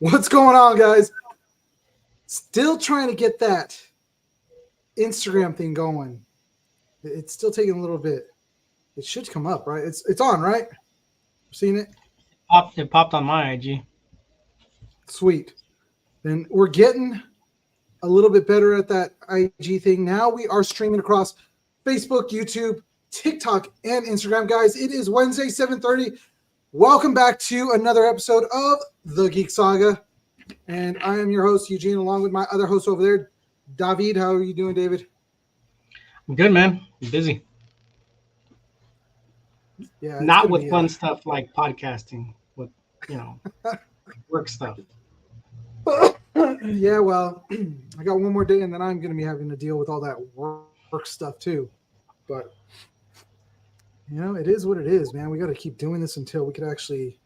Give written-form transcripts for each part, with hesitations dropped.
What's going on, guys? Still trying to get that Instagram thing going. It's still taking a little bit. It should come up, right? It's on, right? Seen it? It popped on my IG. Sweet. Then we're getting a little bit better at that IG thing. Now we are streaming across Facebook, YouTube, TikTok, and Instagram. Guys, it is Wednesday, 7:30. Welcome back to another episode of The Geek Saga. And I am your host, Eugene, along with my other host over there, David. How are you doing, David? I'm good, man. I'm busy. Yeah, not with fun stuff like podcasting, with work stuff. Yeah, well, I got one more day, and then I'm going to be having to deal with all that work stuff too. But it is what it is, man. We got to keep doing this until we can actually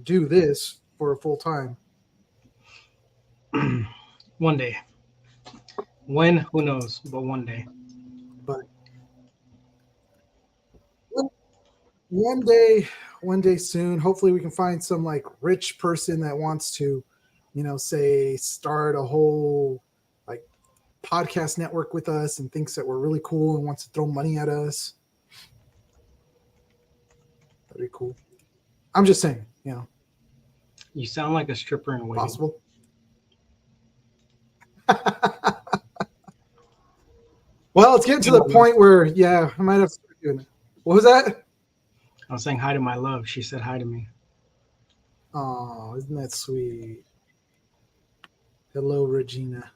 do this for a full time. One day. When? Who knows? But one day. But one day soon, hopefully we can find some like rich person that wants to, say start a whole like podcast network with us and thinks that we're really cool and wants to throw money at us. That'd be cool. I'm just saying, You sound like a stripper in waiting. Possible. Well, it's getting to the point where, I might have to start doing it. What was that? I was saying hi to my love. She said hi to me. Oh, isn't that sweet? Hello, Regina.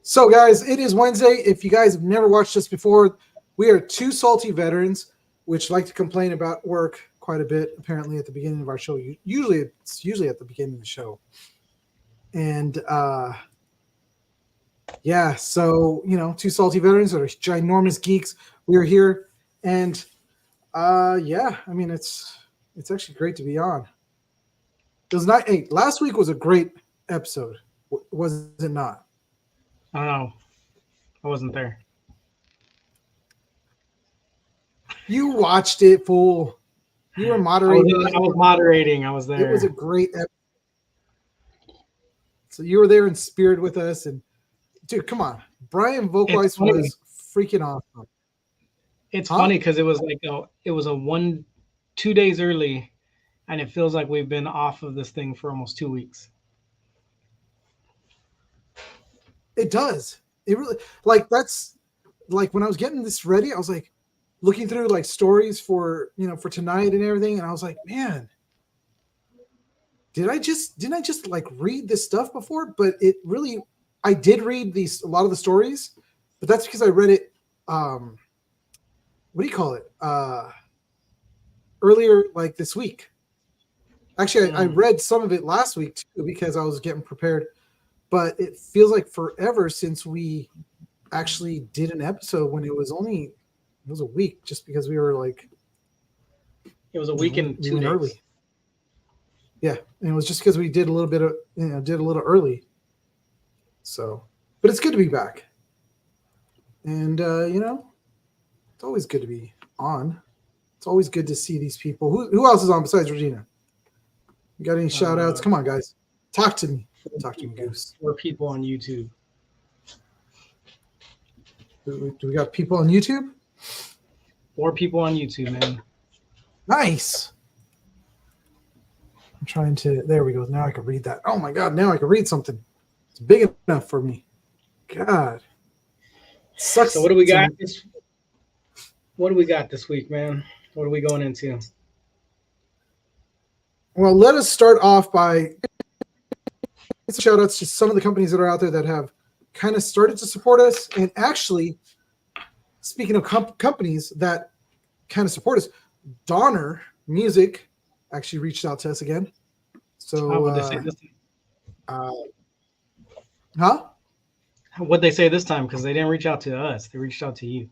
So, guys, it is Wednesday. If you guys have never watched us before, we are two salty veterans which like to complain about work quite a bit, apparently, at the beginning of our show. It's usually at the beginning of the show. And, so, two salty veterans that are ginormous geeks. We are here. And, it's actually great to be on. It was not. Hey, last week was a great episode, was it not? I don't know. I wasn't there. You watched it, fool. You were moderating. I was moderating. I was there. It was a great episode. So you were there in spirit with us, and dude, come on, Brian Volkweiss was freaking awesome. It's funny because it was like it was 2 days early, and it feels like we've been off of this thing for almost 2 weeks. It does. It really that's like when I was getting this ready, I was like looking through like stories for for tonight and everything, and I was like, man, didn't I just like read this stuff before? But it really, I did read a lot of the stories, but that's because I read it. What do you call it? Earlier, like this week. Actually, I read some of it last week too because I was getting prepared. But it feels like forever since we actually did an episode when it was a week, just because we were like. It was a week and 2 days. Early. Yeah, and it was just because we did a little bit of did a little early. So, but it's good to be back. And it's always good to be on. It's always good to see these people. Who else is on besides Regina? You got any shout outs? Come on, guys. Talk to me. Talk to me, Goose. 4 people on YouTube. Do we got people on YouTube? 4 people on YouTube, man. Nice. I'm trying to. There we go. Now I can read that. Oh my God! Now I can read something. It's big enough for me. God. Sucks. So what do we got? What do we got this week, man? What are we going into? Well, let us start off by shout outs to some of the companies that are out there that have kind of started to support us. And actually, speaking of companies that kind of support us, Donner Music actually reached out to us again. So, what they say this time? What'd they say this time? Because they didn't reach out to us; they reached out to you.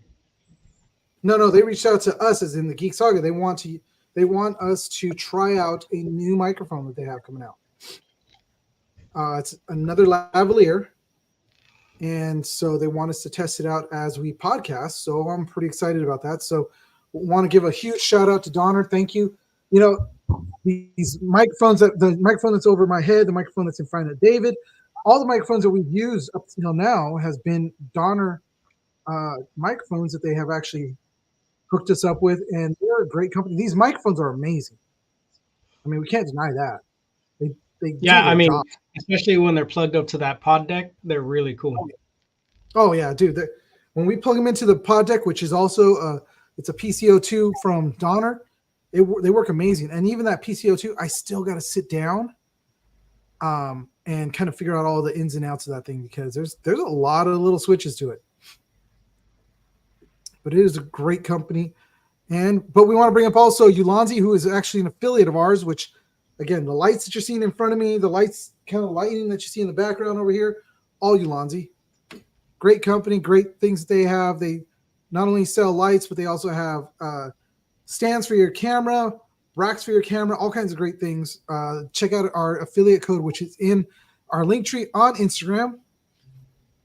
No, they reached out to us as in the Geek Saga. They want us to try out a new microphone that they have coming out. It's another lavalier, and so they want us to test it out as we podcast. So I'm pretty excited about that. So want to give a huge shout out to Donner. Thank you. these microphones, the microphone that's over my head, the microphone that's in front of David, all the microphones that we've used up until now has been Donner microphones that they have actually hooked us up with, and they're a great company. These microphones are amazing. I mean, we can't deny that. They do Yeah, I their mean, job. especially when they're plugged up to that pod deck, they're really cool. Oh yeah, dude. When we plug them into the pod deck, which is also it's a PCO2 from Donner, they work amazing. And even that PCO2, I still got to sit down and kind of figure out all the ins and outs of that thing, because there's a lot of little switches to it. But it is a great company. But we want to bring up also Ulanzi, who is actually an affiliate of ours, which, again, the lights that you're seeing in front of me, the lights, kind of lighting that you see in the background over here, all Ulanzi. Great company, great things that they have. They not only sell lights, but they also have stands for your camera, racks for your camera, all kinds of great things. Check out our affiliate code, which is in our link tree on Instagram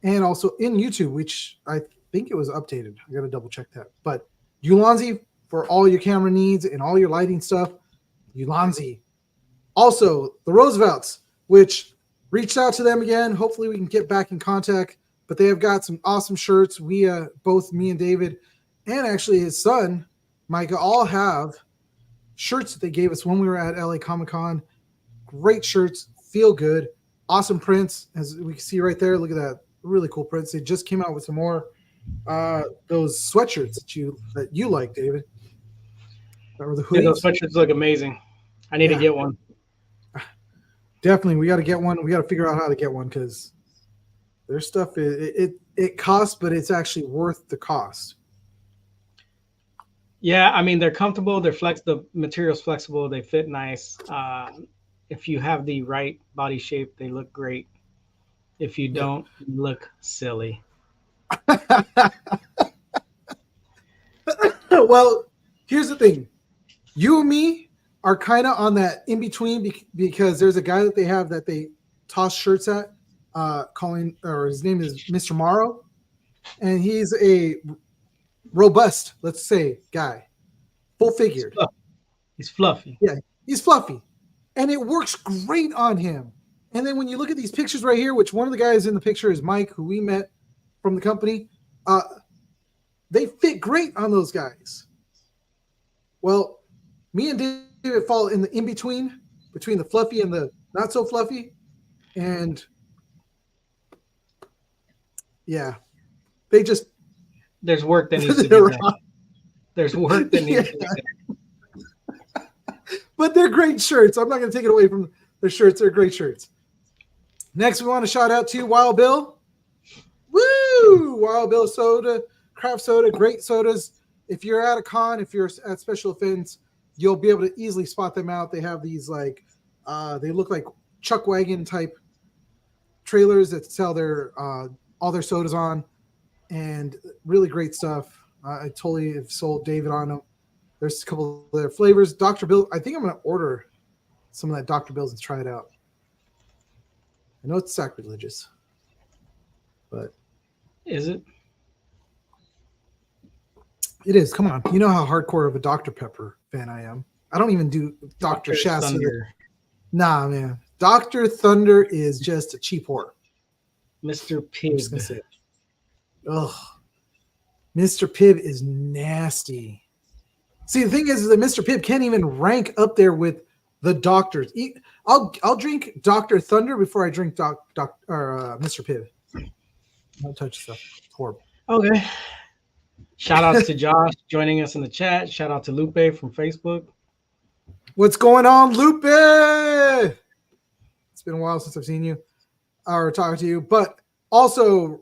and also in YouTube, which I think it was updated. I got to double check that. But Ulanzi for all your camera needs and all your lighting stuff. Ulanzi. Also, the Roosevelts, which reached out to them again. Hopefully we can get back in contact. But they have got some awesome shirts. We, both me and David, and actually his son, Micah, all have shirts that they gave us when we were at LA Comic-Con. Great shirts, feel good, awesome prints, as we can see right there. Look at that, really cool prints. They just came out with some more those sweatshirts that you like, David. Or the hoodies. Yeah, those sweatshirts look amazing. I need to get one. Definitely, we got to get one. We got to figure out how to get one, because their stuff it costs, but it's actually worth the cost. Yeah, I mean, they're comfortable. The material's flexible. They fit nice. If you have the right body shape, they look great. If you don't, you look silly. Well, here's the thing. You and me are kind of on that in between, because there's a guy that they have that they toss shirts at, his name is Mr. Morrow, and he's a robust, let's say, guy, full figured. He's fluffy. Yeah, he's fluffy, and it works great on him. And then when you look at these pictures right here, which one of the guys in the picture is Mike, who we met from the company, they fit great on those guys. Well, me and David fall in the between the fluffy and the not so fluffy, and yeah, there's work that needs to be done. There's work that needs to be done. But they're great shirts. I'm not going to take it away from their shirts. They're great shirts. Next, we want to shout out to Wild Bill. Woo! Wild Bill soda, craft soda, great sodas. If you're at a con, if you're at special events, you'll be able to easily spot them out. They have these they look like chuck wagon type trailers that sell their all their sodas on, and really great stuff. I totally have sold David on them. There's a couple of their flavors. Dr. Bill, I think I'm going to order some of that Dr. Bill's and try it out. I know it's sacrilegious, but is it? It is. Come on, you know how hardcore of a Dr. Pepper fan I am. I don't even do Dr. Chassis. Nah, man. Dr. Thunder is just a cheap whore. Mr. Pibb. Ugh. Mr. Pibb is nasty. See, the thing is that Mr. Pibb can't even rank up there with the doctors. I'll drink Dr. Thunder before I drink Mr. Pibb. Don't touch stuff. It's horrible. Okay. Shout out to Josh joining us in the chat. Shout out to Lupe from Facebook. What's going on, Lupe? It's been a while since I've seen you or talked to you. But also,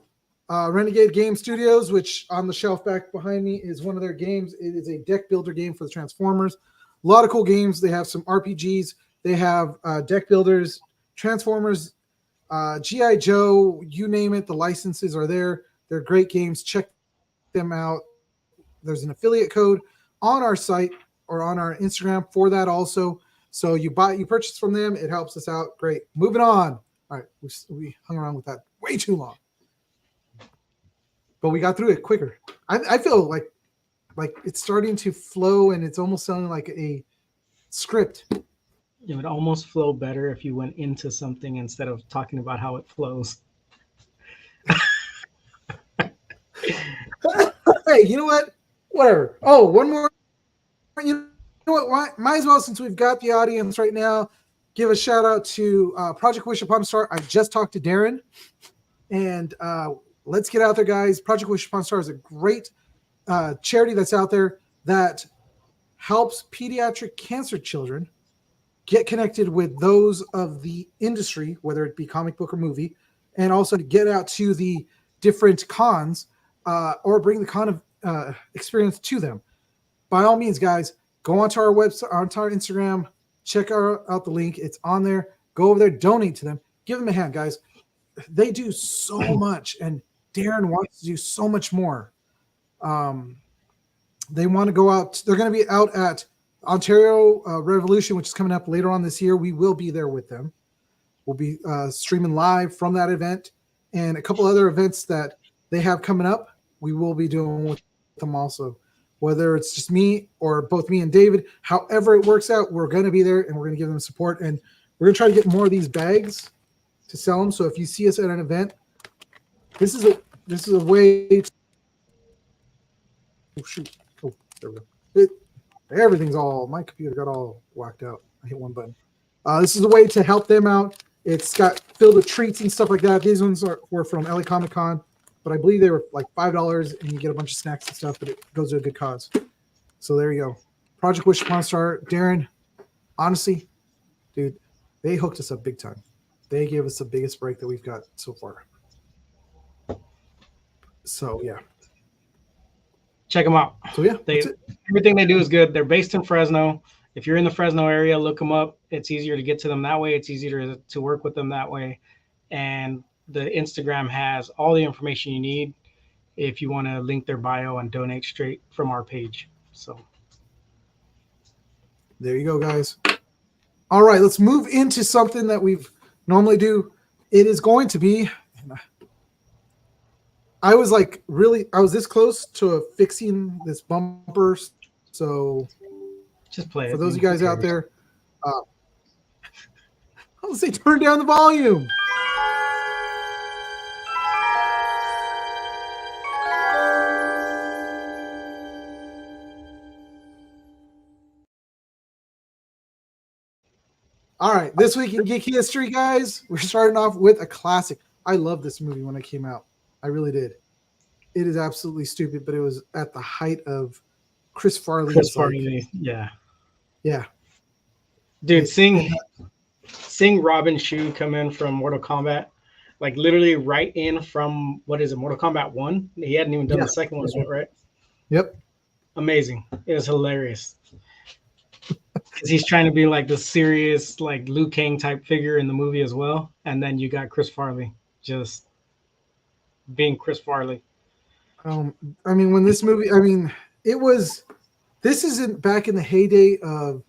Renegade Game Studios, which on the shelf back behind me is one of their games. It is a deck builder game for the Transformers. A lot of cool games. They have some RPGs. They have deck builders, Transformers, G.I. Joe, you name it. The licenses are there. They're great games. Check them out. There's an affiliate code on our site or on our Instagram for that also. So you purchase from them. It helps us out. Great. Moving on. All right. We hung around with that way too long. But we got through it quicker. I feel like it's starting to flow, and it's almost sounding like a script It would almost flow better if you went into something instead of talking about how it flows. Hey, you know what? Whatever. Oh, one more. You know what? Might as well, since we've got the audience right now, give a shout out to Project Wish Upon a Star. I just talked to Darren, and let's get out there, guys. Project Wish Upon a Star is a great charity that's out there that helps pediatric cancer children get connected with those of the industry, whether it be comic book or movie, and also to get out to the different cons or bring the con of experience to them. By all means, guys, go onto our website, onto our Instagram, check out the link. It's on there. Go over there, donate to them, give them a hand, guys. They do so much, and Darren wants to do so much more. They want to go out. They're going to be out at Ontario Revolution, which is coming up later on this year. We will be there with them. We'll be streaming live from that event and a couple other events that they have coming up. We will be doing with them also, whether it's just me or both me and David. However it works out, we're going to be there and we're going to give them support. And we're going to try to get more of these bags to sell them. So if you see us at an event, this is a way to, oh shoot. Oh, there we go. Everything's all, my computer got all whacked out. I hit one button. This is a way to help them out. It's got filled with treats and stuff like that. These ones were from LA Comic Con, but I believe they were like $5 and you get a bunch of snacks and stuff, but it goes to a good cause. So there you go. Project Wish Upon a Star. Darren, honestly, dude, they hooked us up big time. They gave us the biggest break that we've got so far. So yeah. Check them out. So yeah, everything they do is good. They're based in Fresno. If you're in the Fresno area, look them up. It's easier to get to them that way. It's easier to work with them that way. And the Instagram has all the information you need if you want to link their bio and donate straight from our page. So there you go, guys. All right, let's move into something that we've normally do. It is going to be, I was this close to fixing this bumper. So just play it. For those of you guys out there, I'll say turn down the volume. All right, this week in Geek History, guys, we're starting off with a classic. I loved this movie when it came out. I really did. It is absolutely stupid, but it was at the height of Chris Farley. Yeah. Yeah. Dude, seeing Robin Shou come in from Mortal Kombat, like literally right in from, what is it, Mortal Kombat 1? He hadn't even done the second one yet, right? Yep. Amazing. It was hilarious. Because he's trying to be like the serious, like Liu Kang type figure in the movie as well. And then you got Chris Farley just being Chris Farley. I mean, when this movie, this isn't back in the heyday of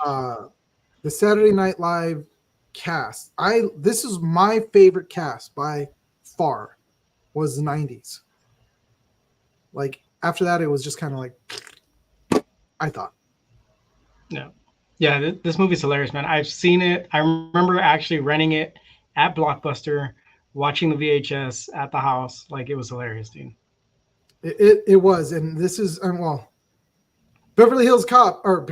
the Saturday Night Live cast. This is my favorite cast by far, was the 90s. Like after that, it was just kind of like, I thought. No. Yeah, this movie's hilarious, man. I've seen it. I remember actually renting it at Blockbuster, watching the VHS at the house. Like, it was hilarious, dude. It was. And this is, Beverly Hills Cop, or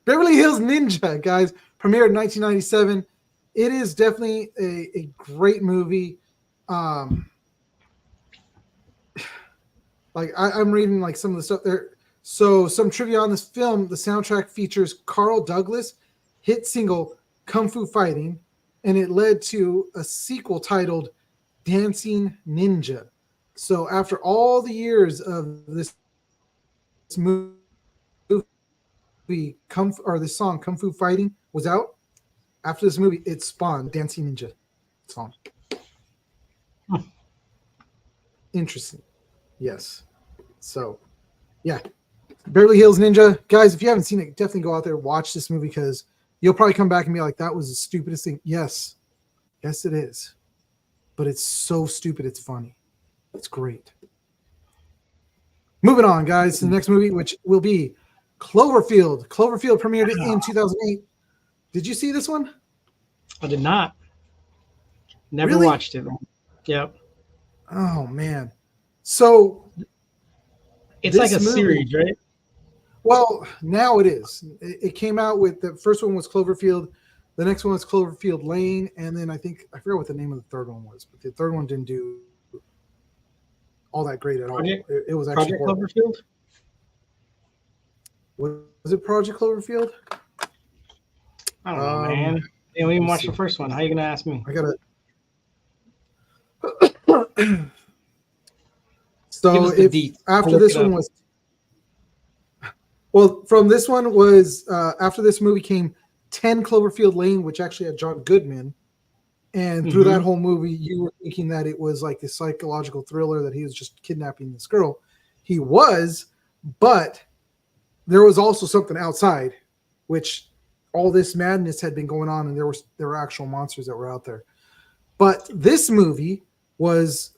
Beverly Hills Ninja, guys, premiered in 1997. It is definitely a great movie. Like, I'm reading, like, some of the stuff there. So some trivia on this film, the soundtrack features Carl Douglas' hit single Kung Fu Fighting, and it led to a sequel titled Dancing Ninja. So after all the years of this movie, this song Kung Fu Fighting was out, after this movie, it spawned Dancing Ninja song. Interesting. Yes. So, yeah. Beverly Hills Ninja. Guys, if you haven't seen it, definitely go out there and watch this movie because you'll probably come back and be like, that was the stupidest thing. Yes. Yes, it is. But it's so stupid, it's funny. It's great. Moving on, guys, to the next movie, which will be Cloverfield. Cloverfield premiered in 2008. Did you see this one? I did not. Never Really? watched it. Yep. Oh man. So It's like this a movie, series, right? well, now it is. It came out with the first one was Cloverfield, the next one was Cloverfield Lane, and then I think I forgot what the name of the third one was, but the third one didn't do all that great at all. Project It was actually Project horrible. Cloverfield. Was it Project Cloverfield? I don't know, Um, man. You didn't even me watch see. the first one. How you gonna ask me? I gotta. Give So us the if deets. I'll after look this it one up. was, well, from this one was after this movie came 10 Cloverfield Lane, which actually had John Goodman. And through that Mhm. whole movie, you were thinking that it was like this psychological thriller that he was just kidnapping this girl. He was, but there was also something outside, which all this madness had been going on, and there were actual monsters that were out there. But this movie was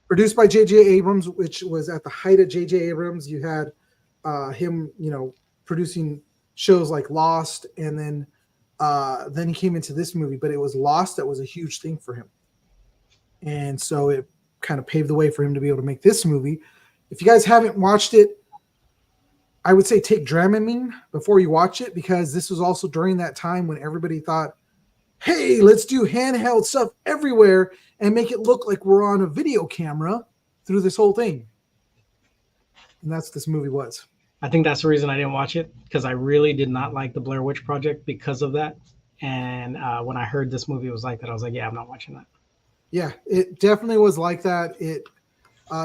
produced by J.J. Abrams, which was at the height of J.J. Abrams. You had him, producing shows like Lost, and then he came into this movie. But it was Lost that was a huge thing for him, and so it kind of paved the way for him to be able to make this movie. If you guys haven't watched it, I would say take Dramamine before you watch it, because this was also during that time when everybody thought, hey, let's do handheld stuff everywhere and make it look like we're on a video camera through this whole thing. And that's what this movie was. I think that's the reason I didn't watch it, because I really did not like the Blair Witch Project because of that. And when I heard this movie was like that, I was like, yeah, I'm not watching that. Yeah, it definitely was like that.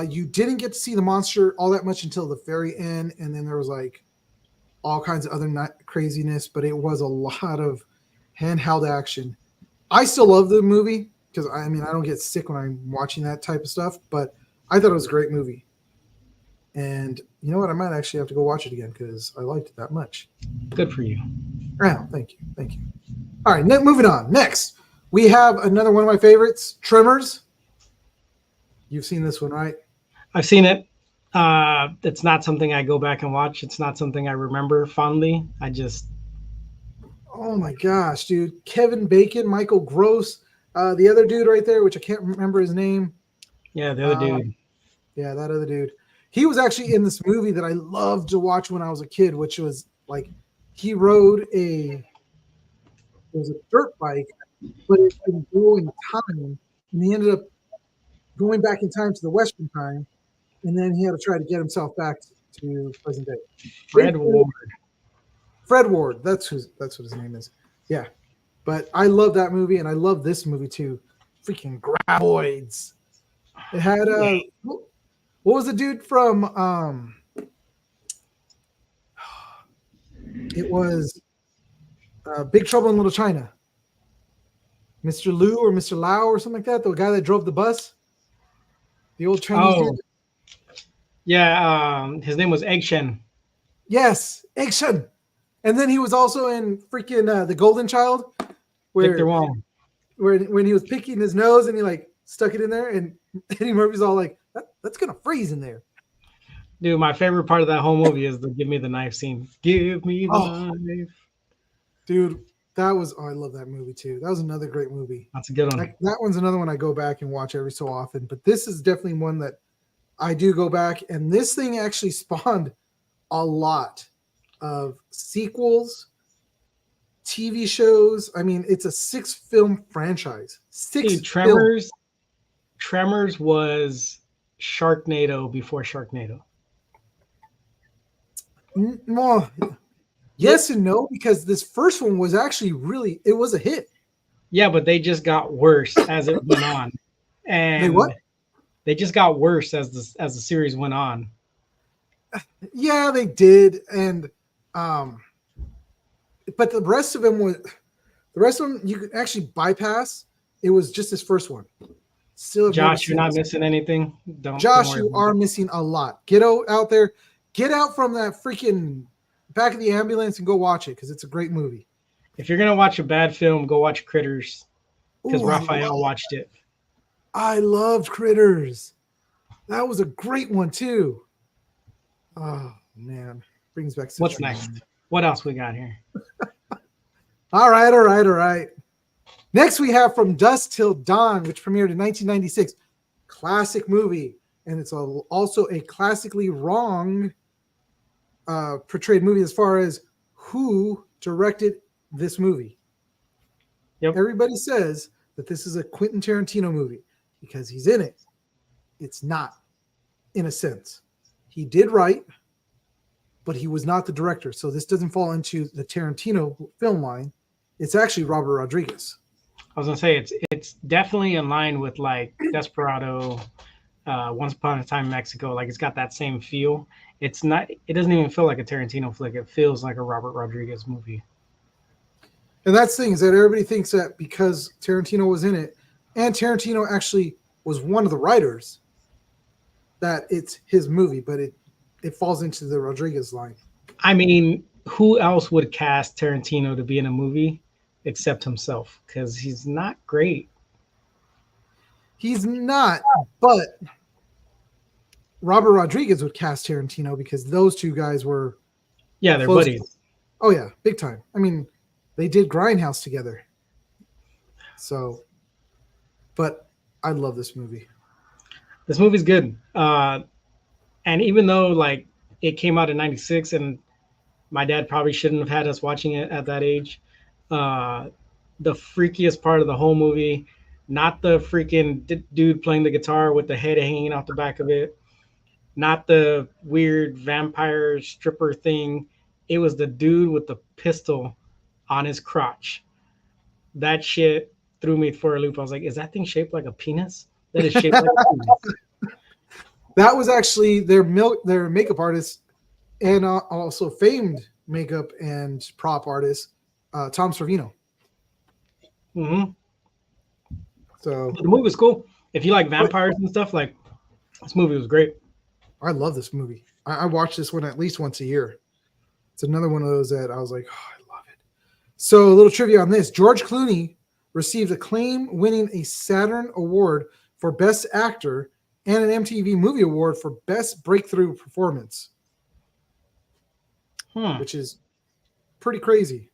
You didn't get to see the monster all that much until the very end, and then there was like all kinds of other craziness, but it was a lot of handheld action. I still love the movie because I don't get sick when I'm watching that type of stuff, but I thought it was a great movie. And you know what? I might actually have to go watch it again because I liked it that much. Good for you. Oh, thank you. Thank you. All right, moving on. Next, we have another one of my favorites, Tremors. You've seen this one, right? I've seen it. It's not something I go back and watch. It's not something I remember fondly. Oh my gosh, dude. Kevin Bacon, Michael Gross, the other dude right there, which I can't remember his name. Yeah, the other dude. Yeah, that other dude. He was actually in this movie that I loved to watch when I was a kid, which was like he rode it was a dirt bike, but it didn't go in time, and he ended up going back in time to the Western time, and then he had to try to get himself back to present day. Fred Ward. Fred Ward, that's what his name is. Yeah, but I love that movie, and I love this movie too. Freaking Graboids. It had what was the dude from? It was Big Trouble in Little China. Mr. Liu or Mr. Lau or something like that. The guy that drove the bus. The old Chinese dude. Yeah, his name was Egg Shen. Yes, Egg Shen. And then he was also in freaking The Golden Child, Victor Wong. where when he was picking his nose and he like stuck it in there, and Eddie Murphy's all like, that's gonna freeze in there. Dude, my favorite part of that whole movie is the "Give me the knife" scene. Give me the knife. Dude, I love that movie too. That was another great movie. That's a good one. That one's another one I go back and watch every so often. But this is definitely one that I do go back, and this thing actually spawned a lot of sequels, TV shows. I mean, it's a 6-film franchise. Dude, Tremors was Sharknado before Sharknado. Well, yes and no, because this first one was actually it was a hit. Yeah, but they just got worse as it went on. And they just got worse as the series went on. Yeah, they did. And but the rest of them you could actually bypass. It was just this first one. Still, Josh, you're not missing anything. Josh, you are missing a lot. Get out there. Get out from that freaking back of the ambulance and go watch it because it's a great movie. If you're gonna watch a bad film, go watch Critters, because Raphael watched it. I loved Critters. That was a great one too. Oh man, brings back. What's next? What else we got here? All right, all right, all right. Next, we have From Dusk Till Dawn, which premiered in 1996. Classic movie, and it's also a classically wrong portrayed movie as far as who directed this movie. Yep. Everybody says that this is a Quentin Tarantino movie because he's in it. It's not, in a sense. He did write, but he was not the director. So this doesn't fall into the Tarantino film line. It's actually Robert Rodriguez. I was gonna say it's definitely in line with like Desperado, Once Upon a Time in Mexico. Like it's got that same feel. It's not. It doesn't even feel like a Tarantino flick. It feels like a Robert Rodriguez movie. And that's the thing is that everybody thinks that because Tarantino was in it, and Tarantino actually was one of the writers, that it's his movie, but it falls into the Rodriguez line. I mean, who else would cast Tarantino to be in a movie except himself? Because he's not great. He's not, but Robert Rodriguez would cast Tarantino because those two guys were, Yeah, they're close. buddies. Oh yeah, big time. I mean, they did Grindhouse together. So, but I love this movie. This movie's good. And even though like it came out in 96 and my dad probably shouldn't have had us watching it at that age, the freakiest part of the whole movie, not the freaking dude playing the guitar with the head hanging out the back of it, not the weird vampire stripper thing. It was the dude with the pistol on his crotch. That shit threw me for a loop. I was like, is that thing shaped like a penis? That is shaped like a penis. That was actually their makeup artist and also famed makeup and prop artist, Tom Savino. Mm-hmm. So the movie was cool. If you like vampires and stuff, like this movie was great. I love this movie. I watch this one at least once a year. It's another one of those that I was like, oh, I love it. So a little trivia on this. George Clooney received acclaim, winning a Saturn Award for Best Actor and an MTV Movie Award for Best Breakthrough Performance, which is pretty crazy.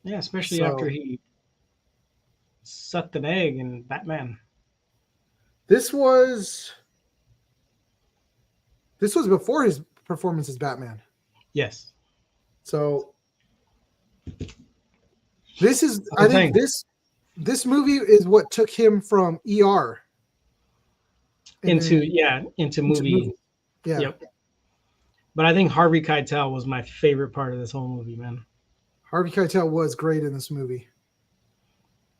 Yeah, especially after he sucked an egg in Batman. This was before his performance as Batman. Yes. So this is, I think this movie is what took him from ER into movie. Yeah. Yep. But I think Harvey Keitel was my favorite part of this whole movie, man. Harvey Keitel was great in this movie.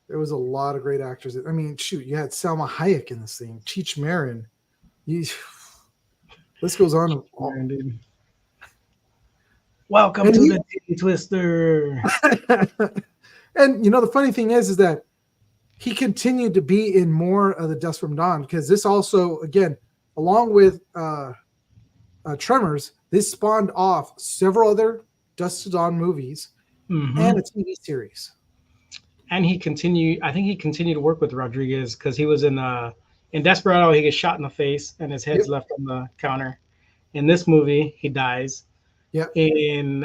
There was a lot of great actors. I mean, shoot, you had Salma Hayek in this thing, Cheech Marin. This goes on. Welcome to the Titty Twister. And you know, the funny thing is that he continued to be in more of the Dusk from Dawn because this also, again, along with Tremors, this spawned off several other Dusk to Dawn movies and a TV series. And I think he continued to work with Rodriguez because he was in Desperado, he gets shot in the face and his head's left on the counter. In this movie, he dies. Yeah. In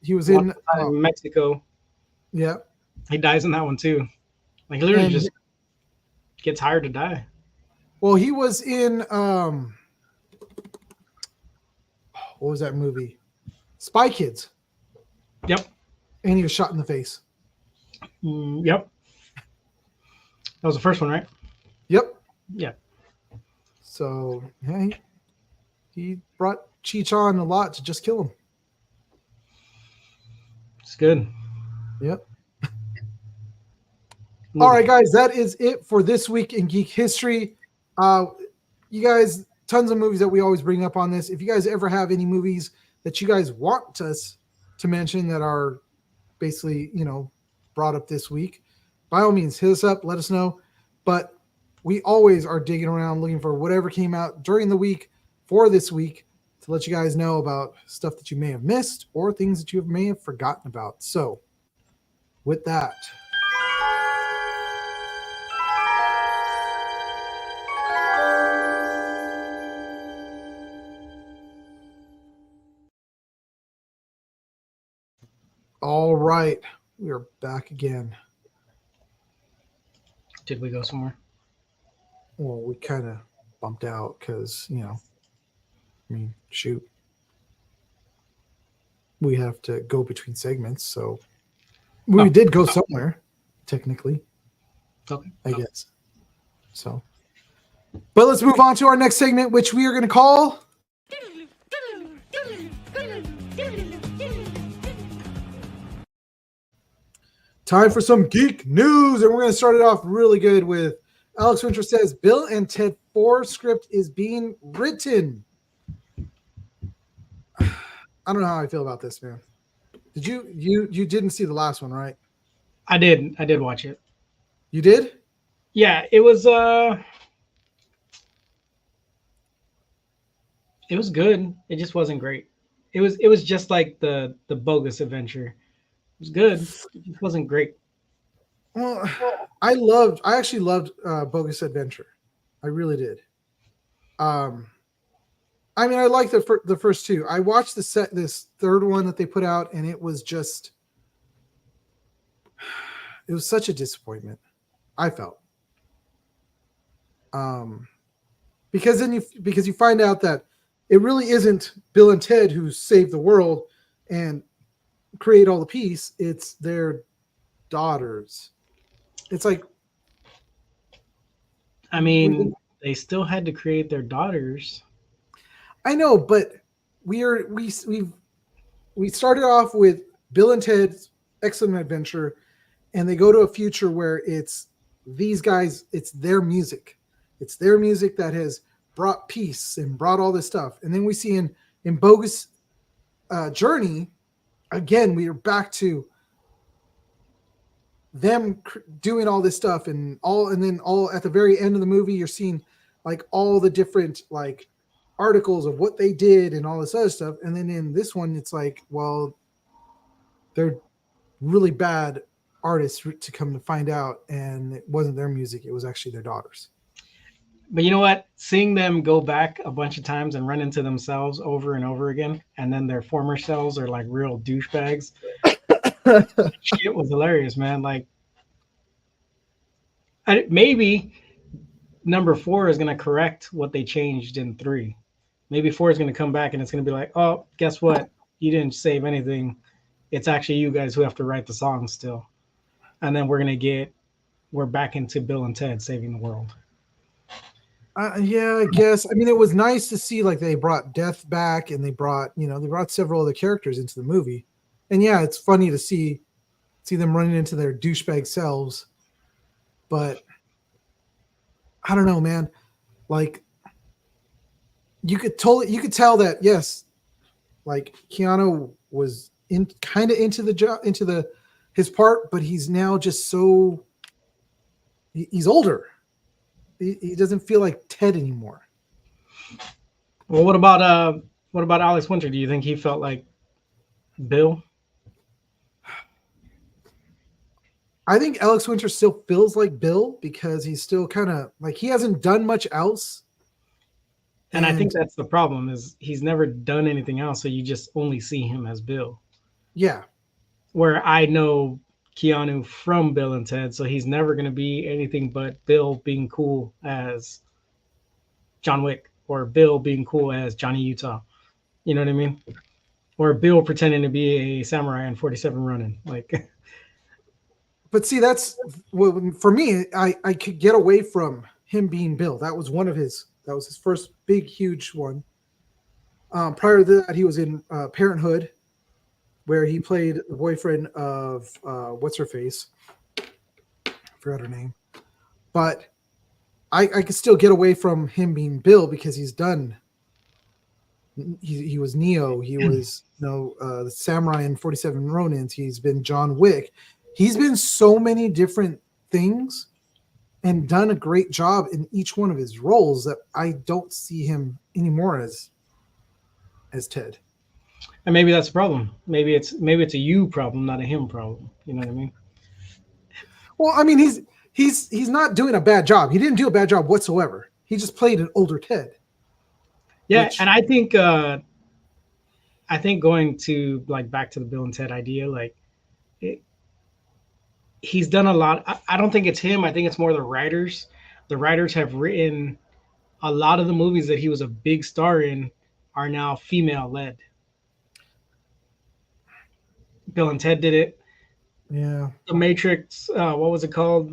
he was in Mexico. Yeah. He dies in that one too. Like he literally just gets hired to die. Well, he was in what was that movie? Spy Kids. Yep. And he was shot in the face. Yep. That was the first one, right? Yep. Yeah. So yeah, he brought Cheech on a lot to just kill him. It's good. Yep. All right, guys, that is it for this week in geek history. You guys, tons of movies that we always bring up on this. If you guys ever have any movies that you guys want us to mention that are basically, brought up this week, by all means, hit us up, let us know. But we always are digging around looking for whatever came out during the week for this week to let you guys know about stuff that you may have missed or things that you may have forgotten about. So with that, all right. we are back again. Did we go somewhere? Well, we kind of bumped out because, I mean, shoot. We have to go between segments, so we did go somewhere, technically. Okay. I guess. So, but let's move on to our next segment, which we are going to call Time for some geek news, and we're going to start it off really good with Alex Winter says Bill and Ted 4 script is being written. I don't know how I feel about this, man. Did you didn't see the last one, right? I did watch it. You did? Yeah, it was good. It just wasn't great. It was just like the Bogus Adventure. It was good. It just wasn't great. Well, I actually loved Bogus Adventure. I really did. I mean, I liked the first two. I watched this third one that they put out, and it was such a disappointment. I felt. Because you find out that it really isn't Bill and Ted who saved the world and create all the peace. It's their daughters. It's like, I mean, they still had to create their daughters. I know, but we started off with Bill and Ted's Excellent Adventure, and they go to a future where it's these guys, it's their music. It's their music that has brought peace and brought all this stuff. And then we see in Bogus Journey, again, we are back to them doing all this stuff and then at the very end of the movie, you're seeing like all the different like articles of what they did and all this other stuff. And then in this one, it's like, well, they're really bad artists to come to find out. And it wasn't their music. It was actually their daughters. But you know what? Seeing them go back a bunch of times and run into themselves over and over again, and then their former selves are like real douchebags. Shit was hilarious, man. Like, maybe number 4 is going to correct what they changed in 3. Maybe 4 is going to come back and it's going to be like, oh, guess what? You didn't save anything. It's actually you guys who have to write the songs still. And then we're back into Bill and Ted saving the world. Yeah, I guess. I mean, it was nice to see like they brought Death back and they brought several other characters into the movie. And yeah, it's funny to see them running into their douchebag selves. But I don't know, man. Like you could tell that yes, like Keanu was into his part, but he's now just so he's older. He doesn't feel like Ted anymore. Well, what about Alex Winter? Do you think he felt like Bill? I think Alex Winter still feels like Bill because he's still kind of like he hasn't done much else. And I think that's the problem is he's never done anything else, so you just only see him as Bill. Yeah. Where I know Keanu from Bill and Ted, so he's never going to be anything but Bill being cool as John Wick or Bill being cool as Johnny Utah. You know what I mean? Or Bill pretending to be a samurai in 47 Ronin. Like, but see, that's for me. I could get away from him being Bill. That was his first big, huge one. Prior to that, he was in Parenthood, where he played the boyfriend of what's her face? I forgot her name. But I could still get away from him being Bill because he's done. He was Neo. He was the samurai in 47 Ronins. He's been John Wick. He's been so many different things and done a great job in each one of his roles that I don't see him anymore as Ted. And maybe that's the problem. Maybe it's a you problem, not a him problem. You know what I mean? Well, I mean, he's not doing a bad job. He didn't do a bad job whatsoever. He just played an older Ted. Yeah, and I think going to like back to the Bill and Ted idea, like he's done a lot. I don't think it's him. I think it's more the writers. The writers have written a lot of the movies that he was a big star in are now female led. Bill and Ted did it. Yeah. The Matrix, what was it called?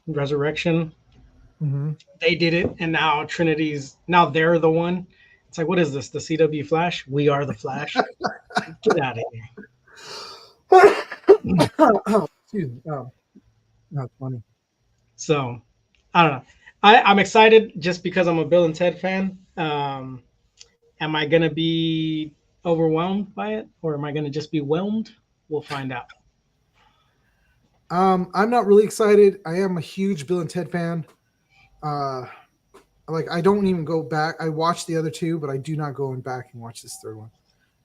Resurrection. Hmm. They did it, and now they're the one. It's like, what is this? The CW Flash? We are the Flash. Get out of here. Oh, excuse me. Oh, that's funny. So I don't know. I'm excited just because I'm a Bill and Ted fan. Am I gonna be overwhelmed by it, or am I gonna just be whelmed? We'll find out. I'm not really excited. I am a huge Bill and Ted fan. Uh, like I don't even go back. I watched the other two, but I do not go back and watch this third one.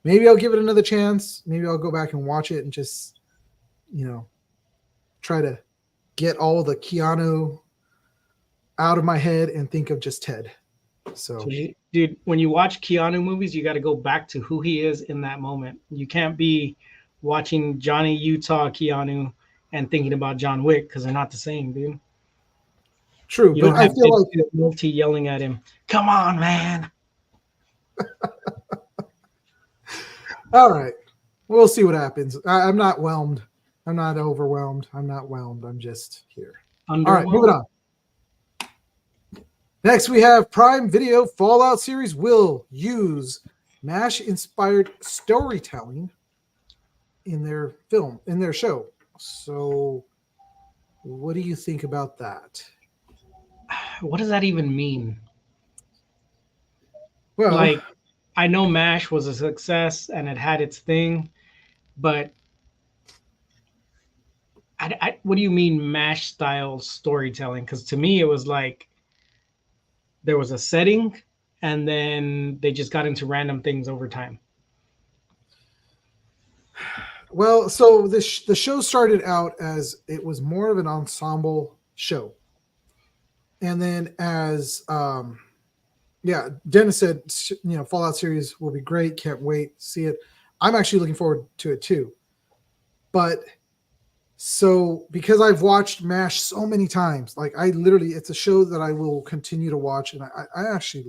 Maybe I'll give it another chance. Maybe I'll go back and watch it and just, try to get all the Keanu out of my head and think of just Ted. So, Dude, when you watch Keanu movies, you got to go back to who he is in that moment. You can't be watching Johnny Utah Keanu and thinking about John Wick because they're not the same, dude. true, You but don't I have feel like Multi yelling at him. Come on, man. all right. We'll see what happens. I'm not whelmed. I'm not overwhelmed. I'm not whelmed. I'm just here. All right, moving on. Next, we have Prime Video Fallout series will use MASH-inspired storytelling in their show. So, what do you think about that? What does that even mean? Well, Like, I know MASH was a success and it had its thing, but what do you mean MASH style storytelling? Because to me, it was like there was a setting and then they just got into random things over time. well, so the show started out as it was more of an ensemble show. And then as Dennis said, Fallout series will be great. Can't wait to see it. I'm actually looking forward to it too. But so because I've watched MASH so many times, like it's a show that I will continue to watch, and I actually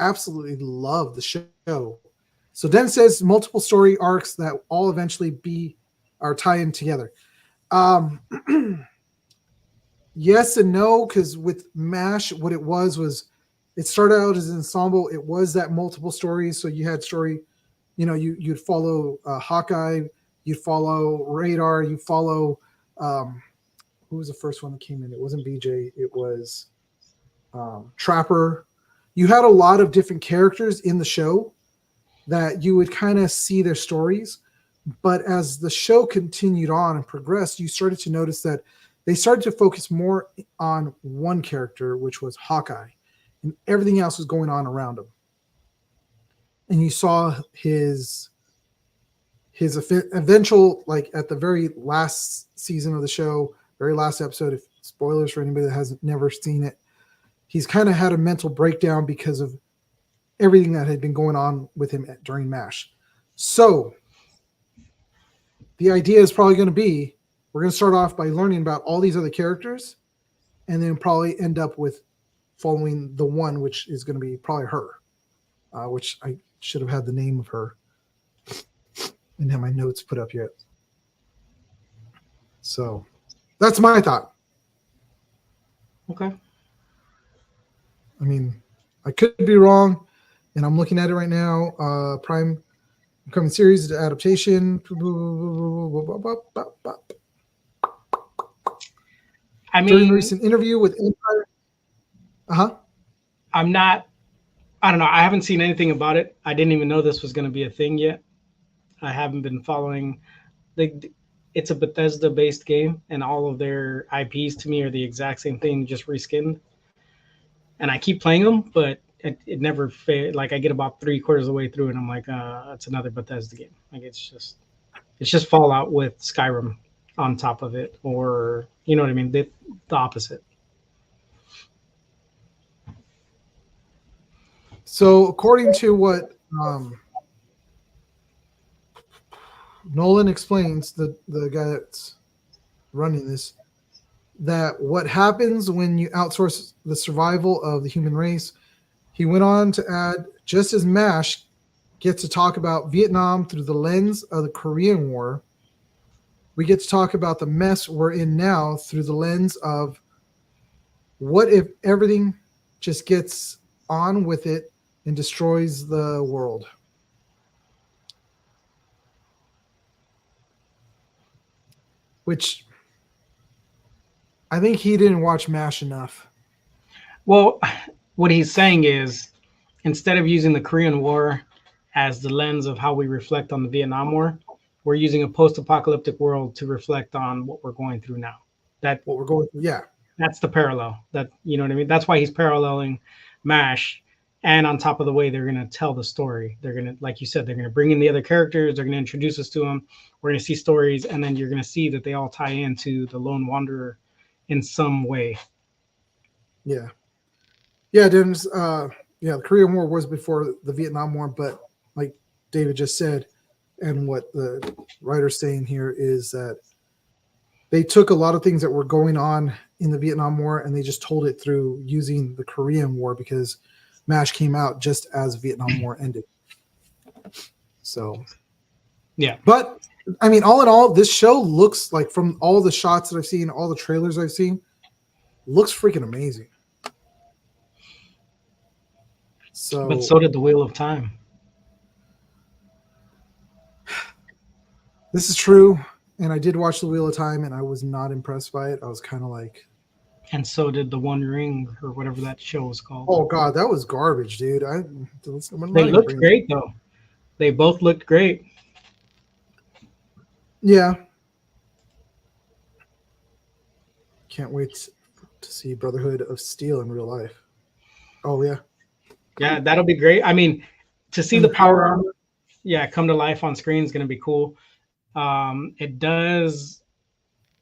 absolutely love the show. So Dennis says multiple story arcs that all eventually are tie in together. Yes and no, because with MASH, what it was it started out as an ensemble. It was that multiple stories. So you had story, you'd follow Hawkeye, you'd follow Radar, you follow who was the first one that came in? It wasn't BJ, it was Trapper. You had a lot of different characters in the show that you would kind of see their stories. But as the show continued on and progressed, you started to notice that they started to focus more on one character, which was Hawkeye, and everything else was going on around him. And you saw his eventual, like at the very last season of the show, very last episode, if spoilers for anybody that hasn't never seen it, he's kind of had a mental breakdown because of everything that had been going on with him during MASH. So the idea is probably going to be, we're going to start off by learning about all these other characters and then probably end up with following the one, which is going to be probably her, which I should have had the name of her. Didn't have my notes put up yet. So that's my thought. Okay. I mean, I could be wrong, and I'm looking at it right now. Prime coming series adaptation. I mean, during a recent interview with Empire. I don't know. I haven't seen anything about it. I didn't even know this was going to be a thing yet. I haven't been following. It's a Bethesda-based game, and all of their IPs to me are the exact same thing, just reskinned. And I keep playing them, but it never like I get about 3/4 of the way through, and I'm like, it's another Bethesda game. Like it's just Fallout with Skyrim on top of it, or you know what I mean, the opposite. So according to what Nolan explains, the guy that's running this, that what happens when you outsource the survival of the human race. He went on to add, just as MASH gets to talk about Vietnam through the lens of the Korean War, we get to talk about the mess we're in now through the lens of what if everything just gets on with it and destroys the world. Which I think he didn't watch MASH enough. Well, what he's saying is, instead of using the Korean War as the lens of how we reflect on the Vietnam War, we're using a post-apocalyptic world to reflect on what we're going through now. That what we're going through, yeah. That's the parallel. That, you know what I mean? That's why he's paralleling MASH. And on top of the way they're going to tell the story, they're going to, like you said, they're going to bring in the other characters. They're going to introduce us to them. We're going to see stories, and then you're going to see that they all tie into the Lone Wanderer in some way. Yeah. Yeah, Dennis. The Korean War was before the Vietnam War, but like David just said, and what the writer's saying here is that they took a lot of things that were going on in the Vietnam War and they just told it through using the Korean War, because MASH came out just as Vietnam War ended. So, yeah. But I mean, all in all, this show looks like, from all the shots that I've seen, all the trailers I've seen, looks freaking amazing. But so did the Wheel of Time. This is true. And I did watch the Wheel of Time and I was not impressed by it. I was kind of like, and so did the One Ring, or whatever that show was called. Oh God, that was garbage, dude. They looked great though. They both looked great. Yeah. Can't wait to see Brotherhood of Steel in real life. Oh yeah. Yeah, that'll be great. I mean, to see the power armor, come to life on screen is going to be cool. It does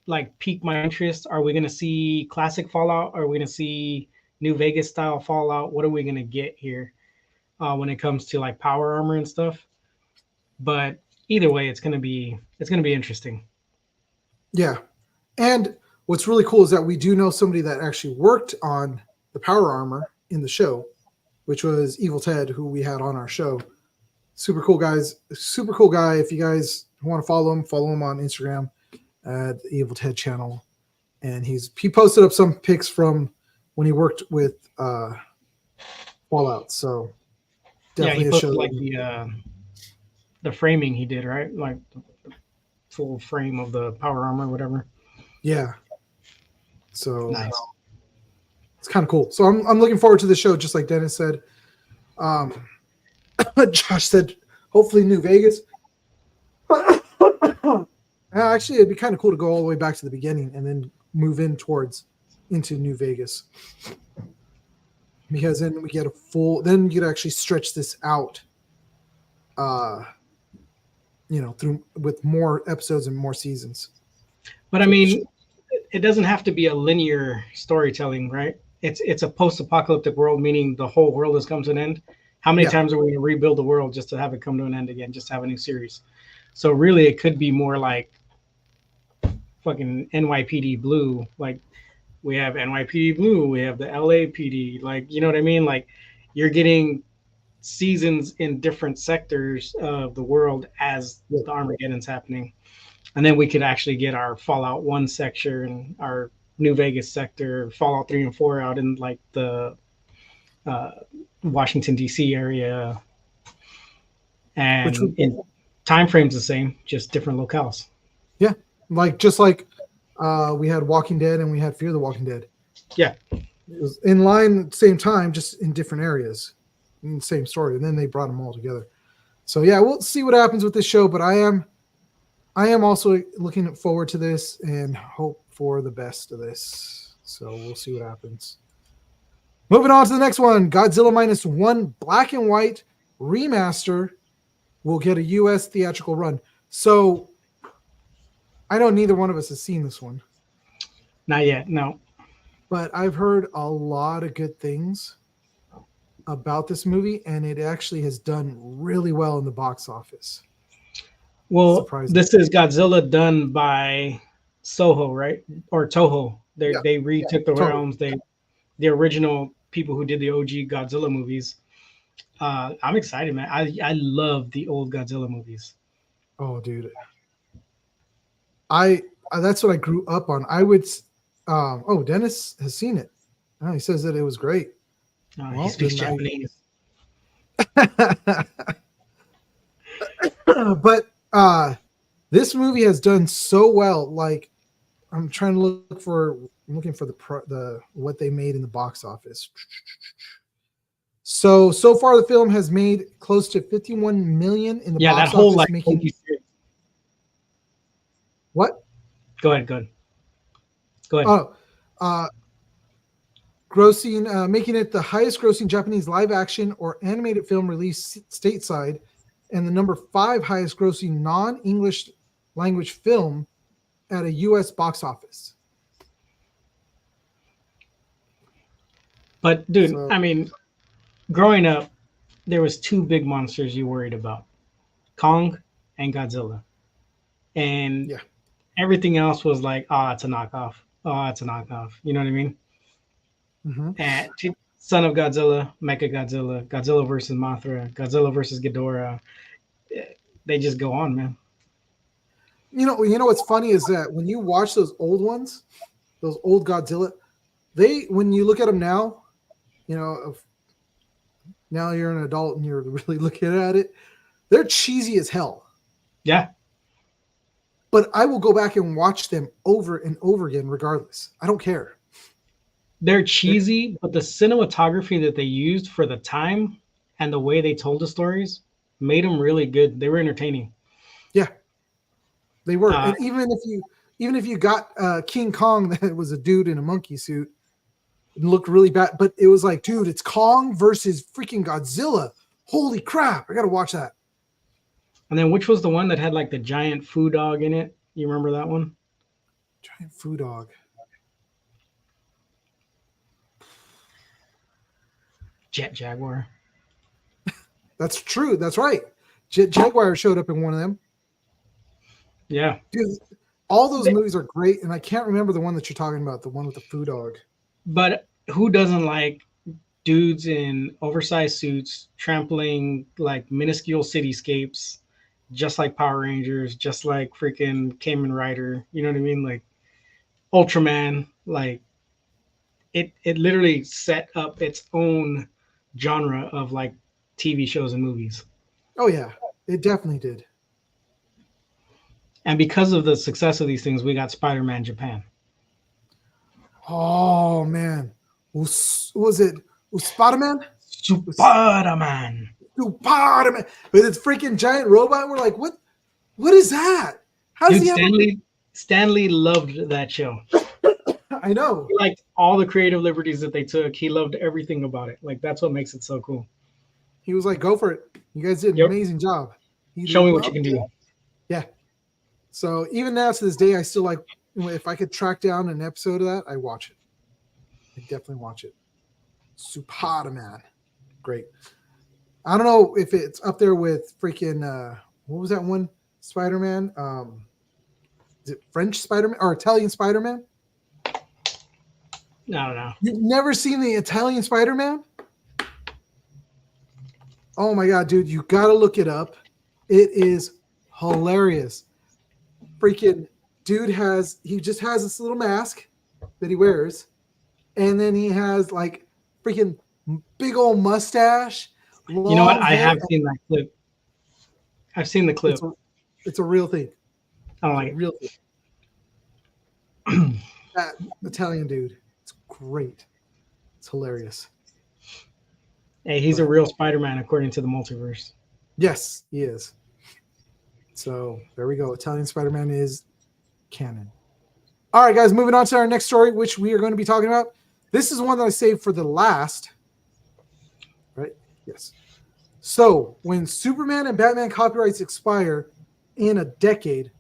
like pique my interest. Are we going to see classic Fallout? Are we going to see New Vegas style Fallout? What are we going to get here when it comes to like power armor and stuff? But either way, it's going to be interesting. Yeah. And what's really cool is that we do know somebody that actually worked on the power armor in the show, which was Evil Ted, who we had on our show. Super cool guys. Super cool guy. If you guys want to follow him on Instagram at the Evil Ted channel. And he posted up some pics from when he worked with Fallout. So definitely he posted like the framing he did, right? Like the full frame of the power armor, whatever. Yeah. So nice. It's kind of cool. So I'm looking forward to the show, just like Dennis said. Josh said, hopefully New Vegas. Actually, it'd be kind of cool to go all the way back to the beginning and then move into New Vegas. Because then we get then you could actually stretch this out, through with more episodes and more seasons. But I mean, it doesn't have to be a linear storytelling, right? It's a post-apocalyptic world, meaning the whole world has come to an end. How many times are we going to rebuild the world just to have it come to an end again, just to have a new series? So really, it could be more like fucking NYPD Blue. Like we have NYPD Blue, we have the LAPD. Like, you know what I mean? Like you're getting seasons in different sectors of the world as the Armageddon's happening. And then we could actually get our Fallout 1 section, our New Vegas sector, Fallout 3 and 4 out in like the Washington, D.C. area. And in time frames the same, just different locales. Yeah. Just like we had Walking Dead and we had Fear the Walking Dead. Yeah. It was in line at the same time, just in different areas. In the same story. And then they brought them all together. So yeah, we'll see what happens with this show, but I am also looking forward to this and hope for the best of this. So we'll see what happens. Moving on to the next one, Godzilla -1 Black and White remaster will get a U.S. theatrical run. So I know neither one of us has seen this one. Not yet, no. But I've heard a lot of good things about this movie, and it actually has done really well in the box office. Well, this is Godzilla done by Soho, right? Or Toho. Yeah, They retook the totally. realms. The original people who did the OG Godzilla movies. I'm excited, man. I love the old Godzilla movies. Oh, dude, I that's what I grew up on. I would. Oh, Dennis has seen it. Oh, he says that it was great. He Well, speaks then Japanese. but this movie has done so well. Like, I'm trying to look for. I'm looking for the what they made in the box office. So far, the film has made close to 51 million in the Yeah, that box whole office, like making OG series. what? Go ahead, go ahead, go ahead. Oh, uh, making it the highest grossing Japanese live action or animated film released stateside, and the number 5 highest grossing non-English language film at a U.S. box office. But dude, So I mean, growing up, there was two big monsters you worried about: Kong and Godzilla, and yeah, everything else was like, oh, it's a knockoff. Oh, it's a knockoff. You know what I mean? hmm And Son of Godzilla, Mecha Godzilla, Godzilla versus Mothra, Godzilla versus Ghidorah. They just go on, man. you know what's funny is that when you watch those old ones, those old Godzilla, when you look at them now, now you're an adult and you're really looking at it, they're cheesy as hell. Yeah, But I will go back and watch them over and over again, regardless. I don't care. they're cheesy, but the cinematography that they used for the time and the way they told the stories made them really good. They were entertaining. Yeah, they were. Uh, And even if you got King Kong that was a dude in a monkey suit, it looked really bad. But it was like, dude, it's Kong versus freaking Godzilla. Holy crap! I gotta watch that. and then which was the one that had like the giant foo dog in it? You remember that one? Giant Foo Dog. Jet Jaguar. That's true. That's right. Jaguar showed up in one of them. Yeah. Dude, all those They- movies are great, and I can't remember the one that you're talking about. The one with the Foo Dog. But who doesn't like dudes in oversized suits trampling like minuscule cityscapes, just like Power Rangers, just like freaking Kamen Rider? You know what I mean? Like Ultraman. Like it literally set up its own genre of like TV shows and movies. Oh yeah, it definitely did. And because of the success of these things, we got Spider-Man Japan. Oh man, was it Spider-Man? Spider-Man. Spider-Man with its freaking giant robot. We're like, what? What is that? How does Dude, he have? Stanley loved that show. I know. He liked all the creative liberties that they took. He loved everything about it. Like that's what makes it so cool. He was like, go for it. You guys did an Yep. amazing job. He Show me what you loved can it. do. Yeah. So even now to this day, I still like, if I could track down an episode of that, I watch it. I definitely watch it. Spider-Man. Great. I don't know if it's up there with freaking what was that one Spider-Man? Is it French Spider-Man or Italian Spider-Man? I don't know. You've never seen the Italian Spider-Man? Oh my god, dude, you gotta look it up. It is hilarious. Freaking dude he just has this little mask that he wears, and then he has like freaking big old mustache. You know what? long I hair. have seen that clip. I've seen the clip. It's a real thing. I don't like Real thing. That Italian dude. It's great. It's hilarious. Hey, he's a real Spider-Man according to the multiverse. Yes, he is. So there we go. Italian Spider-Man is canon. All right, guys, moving on to our next story, which we are going to be talking about. This is one that I saved for the last. Right? Yes. So when Superman and Batman copyrights expire in a decade,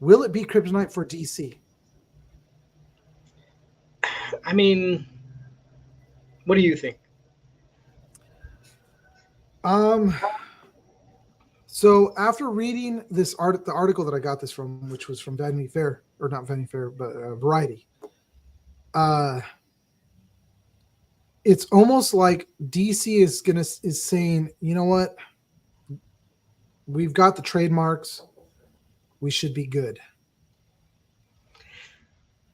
will it be kryptonite for DC? I mean, what do you think? So after reading the article that I got this from, which was from Vanity Fair, or not Vanity Fair, but Variety. It's almost like DC is saying, you know what, we've got the trademarks, we should be good.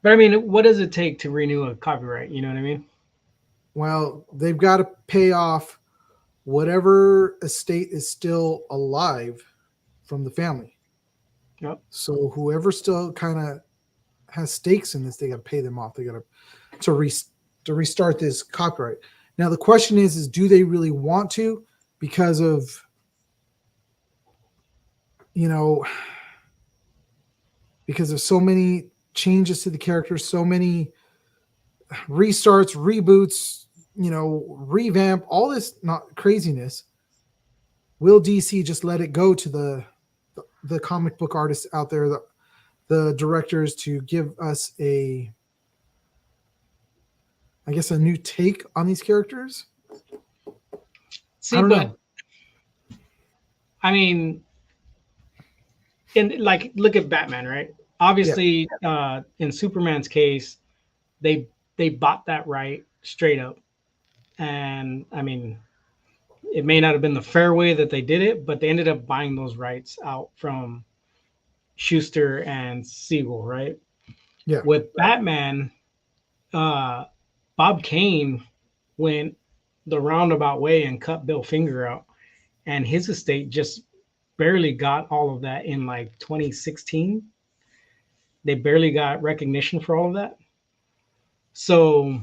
But I mean, what does it take to renew a copyright? You know what I mean? Well, they've got to pay off whatever estate is still alive from the family. Yep. So whoever still kind of has stakes in this, they got to pay them off. They got to restart this copyright. Now the question is do they really want to? Because of, because of so many changes to the characters, so many restarts, reboots, revamp, all this not craziness. Will DC just let it go to the comic book artists out there, the directors, to give us a new take on these characters? See, but I mean, look at Batman, right? Obviously, in Superman's case, they bought that right straight up. And I mean, it may not have been the fair way that they did it, but they ended up buying those rights out from Schuster and Siegel, right? Yeah. With Batman, Bob Kane went the roundabout way and cut Bill Finger out, and his estate just barely got all of that in like 2016. They barely got recognition for all of that. So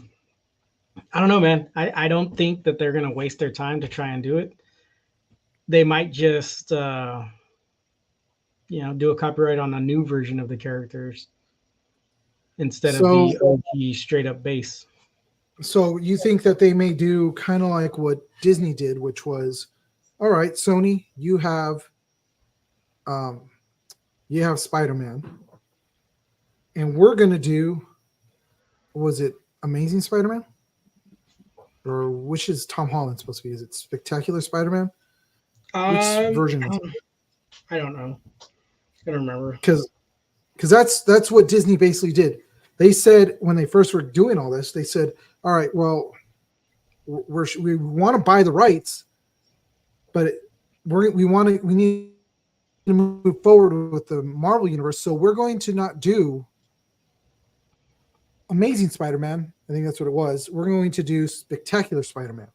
I don't know, man. I don't think that they're going to waste their time to try and do it. They might just, do a copyright on a new version of the characters instead of the OG straight up base. So you think that they may do kind of like what Disney did, which was, all right, Sony, you have Spider-Man, and we're going to do, was it Amazing Spider-Man? Or which is Tom Holland supposed to be? Is it Spectacular Spider-Man? Which version is it? I don't know. I don't remember. Because that's what Disney basically did. They said when they first were doing all this, they said, all right, well, we want to buy the rights, but we need to move forward with the Marvel universe. So we're going to not do Amazing Spider-Man. I think that's what it was. We're going to do Spectacular Spider-Man.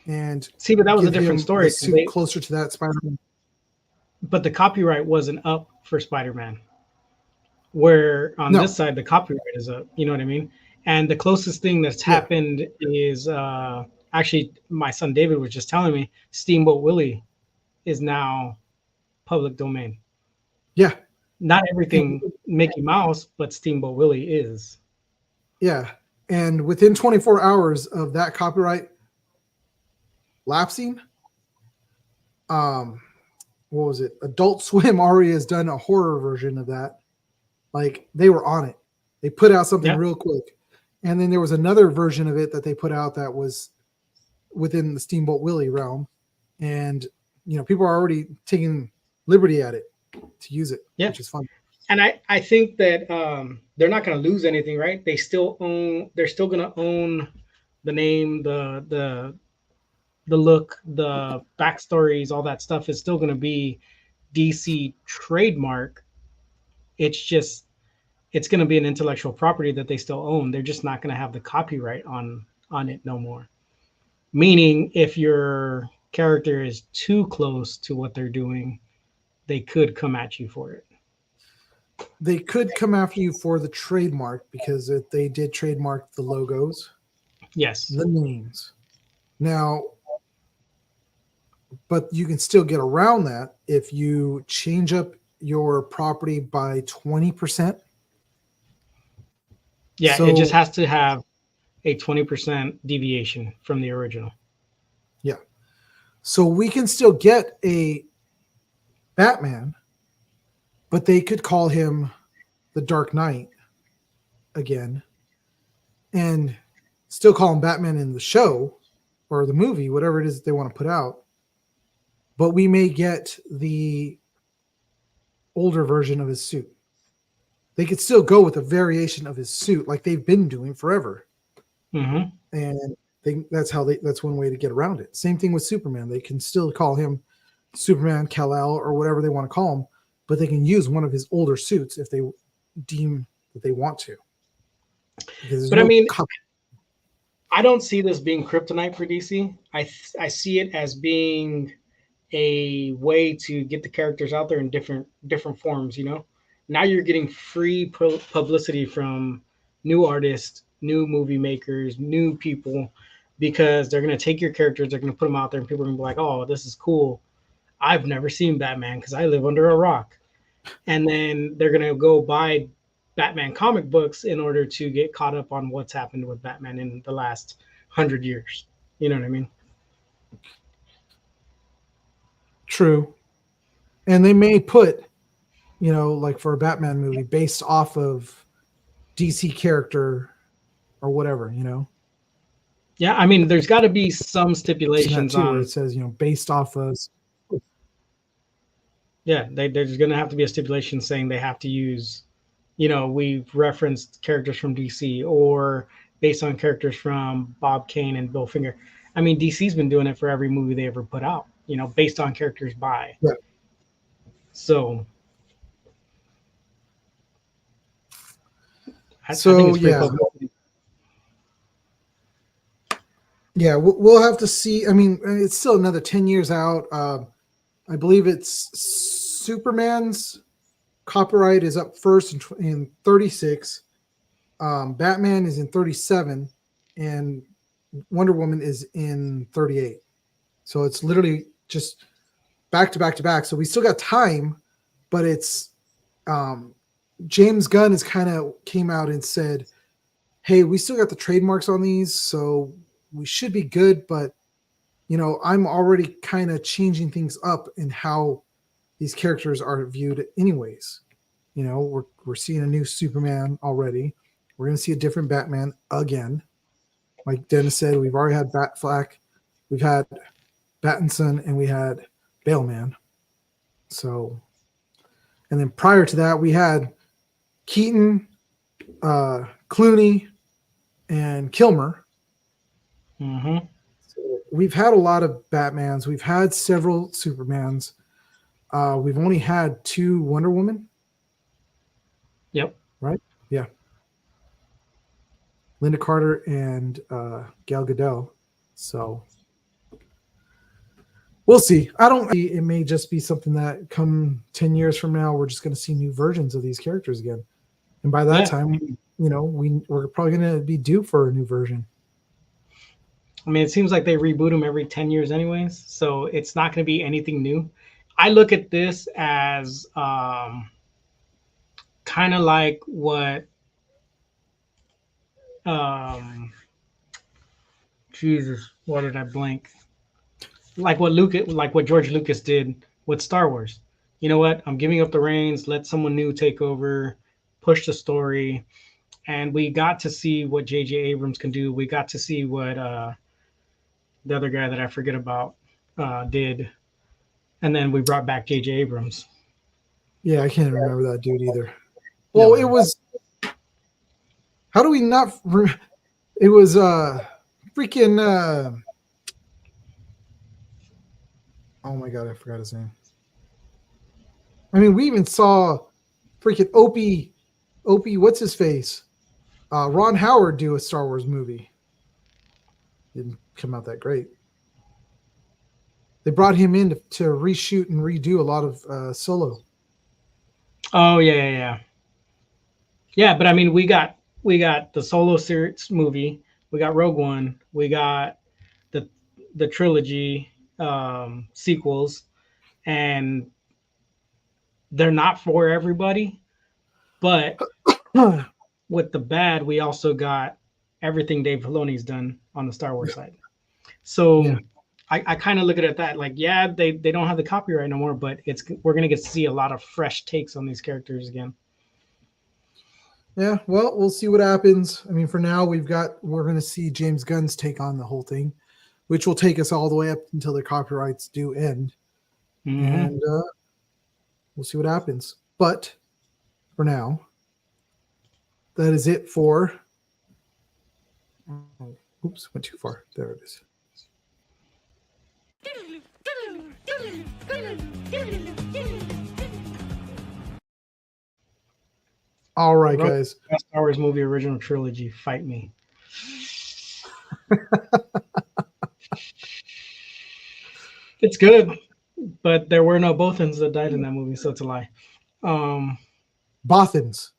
And see, but that was a different story. Closer to that Spider-Man. But the copyright wasn't up for Spider-Man. Where on this side, the copyright is up. You know what I mean? And the closest thing that's happened is actually my son David was just telling me Steamboat Willie is now public domain. Yeah. Not everything Mickey Mouse, but Steamboat Willie is. Yeah. And within 24 hours of that copyright lapsing, what was it? Adult Swim already has done a horror version of that. Like, they were on it. They put out something real quick. And then there was another version of it that they put out that was within the Steamboat Willie realm. And, people are already taking liberty at it to use it, which is fun. And I think that they're not going to lose anything, right? They're still going to own the name, the look, the backstories, all that stuff is still going to be DC trademark. It's going to be an intellectual property that they still own. They're just not going to have the copyright on it no more. Meaning, if your character is too close to what they're doing, they could come at you for it. They could come after you for the trademark because they did trademark the logos. Yes. The names. Now, but you can still get around that if you change up your property by 20%. Yeah, so, it just has to have a 20% deviation from the original. Yeah. So we can still get a Batman, but they could call him the Dark Knight again and still call him Batman in the show or the movie, whatever it is that they want to put out. But we may get the older version of his suit. they could still go with a variation of his suit like they've been doing forever. Mm-hmm. And that's one way to get around it. Same thing with Superman. They can still call him Superman, Kal-El, or whatever they want to call him, but they can use one of his older suits if they deem that they want to. But I mean, I don't see this being kryptonite for DC. I see it as being a way to get the characters out there in different forms. You know, now you're getting free publicity from new artists, new movie makers, new people, because they're gonna take your characters, they're gonna put them out there, and people are gonna be like, "Oh, this is cool. I've never seen Batman because I live under a rock," and then they're gonna go buy Batman comic books in order to get caught up on what's happened with Batman in the last 100 years. You know what I mean? True. And they may put, like for a Batman movie based off of DC character or whatever, Yeah, I mean, there's got to be some stipulations too, on. where it says, based off of. Yeah, there's going to have to be a stipulation saying they have to use, we've referenced characters from DC or based on characters from Bob Kane and Bill Finger. I mean, DC's been doing it for every movie they ever put out, based on characters by. Yeah. So. I So think it's yeah. Yeah, we'll have to see. I mean, it's still another 10 years out. I believe it's Superman's copyright is up first in 36. Batman is in 37, and Wonder Woman is in 38. So it's literally just back to back to back. So we still got time, but it's James Gunn has kind of came out and said, "Hey, we still got the trademarks on these, so we should be good, but I'm already kind of changing things up in how these characters are viewed anyways. We're seeing a new Superman already. We're going to see a different Batman again. Like Dennis said, we've already had Batfleck, we've had Pattinson, and we had Baleman. So, and then prior to that, we had Keaton, Clooney, and Kilmer. Mm-hmm. So we've had a lot of Batmans. We've had several Supermans. We've only had 2 Wonder Woman. Yep. Right? Yeah. Linda Carter and Gal Gadot. So we'll see. It may just be something that come 10 years from now, we're just going to see new versions of these characters again. And by that time, we're probably going to be due for a new version. I mean, it seems like they reboot them every 10 years anyways, so it's not going to be anything new. I look at this as kind of like what Jesus, why did I blank? Like what George Lucas did with Star Wars. You know what? I'm giving up the reins, let someone new take over, push the story. And we got to see what J.J. Abrams can do. We got to see what the other guy that I forget about did, and then we brought back J.J. Abrams. Yeah, I can't remember that dude either. Well, it was. How do we not? It was freaking. Oh my god, I forgot his name. I mean, we even saw freaking Opie. What's his face? Ron Howard do a Star Wars movie. Didn't come out that great. They brought him in to reshoot and redo a lot of Solo. Oh yeah. But I mean, we got the Solo series movie, we got Rogue One, we got the trilogy sequels, and they're not for everybody. But with the bad, we also got everything Dave Filoni's done on the Star Wars side. So. Yeah. I kind of look at it that like, yeah, they don't have the copyright no more, but we're gonna get to see a lot of fresh takes on these characters again. Yeah, well, we'll see what happens. I mean, for now, we're gonna see James Gunn's take on the whole thing, which will take us all the way up until the copyrights do end, and we'll see what happens. But for now, that is it for. Oops, went too far. There it is. All right, guys. Star Wars movie original trilogy. Fight me. It's good, but there were no Bothans that died in that movie, so it's a lie. Bothans.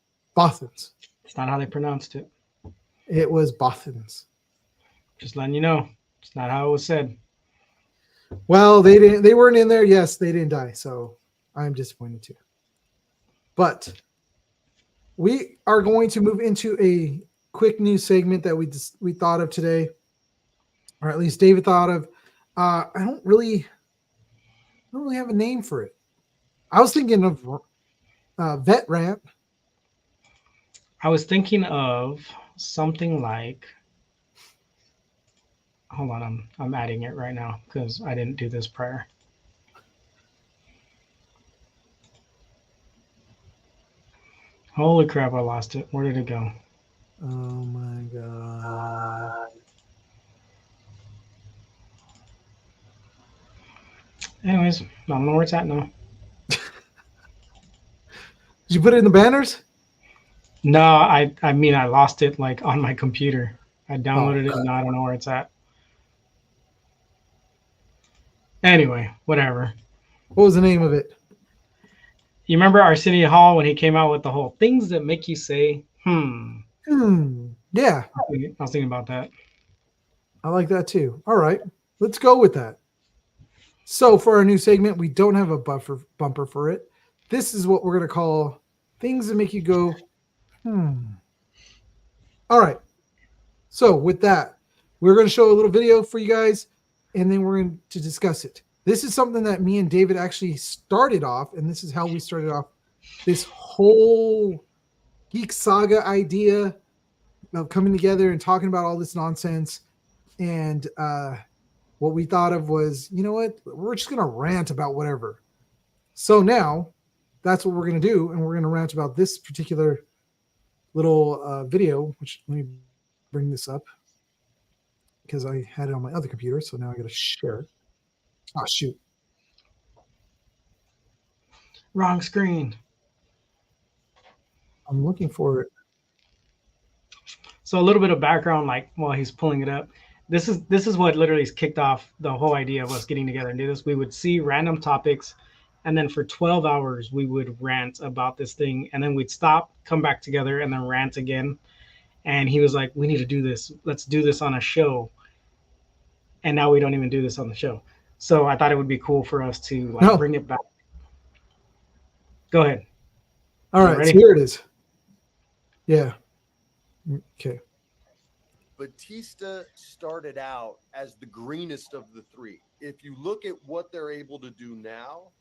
It's not how they pronounced it. It was Bothans. Just letting you know, it's not how it was said. Well, they didn't. They weren't in there. Yes, they didn't die. So I'm disappointed too. But we are going to move into a quick news segment that we thought of today, or at least David thought of. I don't really have a name for it. I was thinking of Vet Rant. I was thinking of something like. Hold on, I'm adding it right now because I didn't do this prior. Holy crap, I lost it. Where did it go? Oh my god. Anyways, I don't know where it's at now. Did you put it in the banners? No, I mean I lost it like on my computer. I downloaded it and now I don't know where it's at. Anyway, whatever. What was the name of it? You remember Arsenio Hall when he came out with the whole things that make you say, Yeah. I was thinking about that. I like that too. All right. Let's go with that. So for our new segment, we don't have a bumper for it. This is what we're going to call things that make you go, All right. So with that, we're going to show a little video for you guys, and then we're going to discuss it. This is something that me and David actually started off, and this is how we started off this whole Geek Saga idea of coming together and talking about all this nonsense. And what we thought of was, you know what? We're just going to rant about whatever. So now that's what we're going to do, and we're going to rant about this particular little video, which let me bring this up because I had it on my other computer, so now I got to share it. Oh, shoot. Wrong screen. I'm looking for it. So a little bit of background, like while he's pulling it up. This is what literally kicked off the whole idea of us getting together and do this. We would see random topics, and then for 12 hours we would rant about this thing, and then we'd stop, come back together, and then rant again. And he was like, "We need to do this. Let's do this on a show." And now we don't even do this on the show. So I thought it would be cool for us to bring it back. Go ahead. All right, so here it is. Yeah. Okay. Batista started out as the greenest of the three. If you look at what they're able to do now,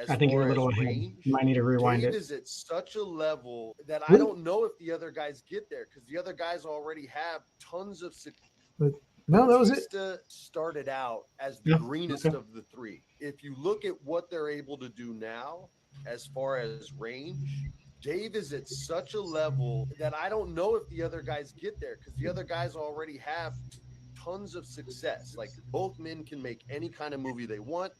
I think you're a little ahead. You might need to rewind Dave it. is at such a level that I don't know if the other guys get there because the other guys already have tons of success. No, that was it. Batista started out as the greenest of the three. If you look at what they're able to do now, as far as range, Dave is at such a level that I don't know if the other guys get there because the other guys already have tons of success. Like both men can make any kind of movie they want,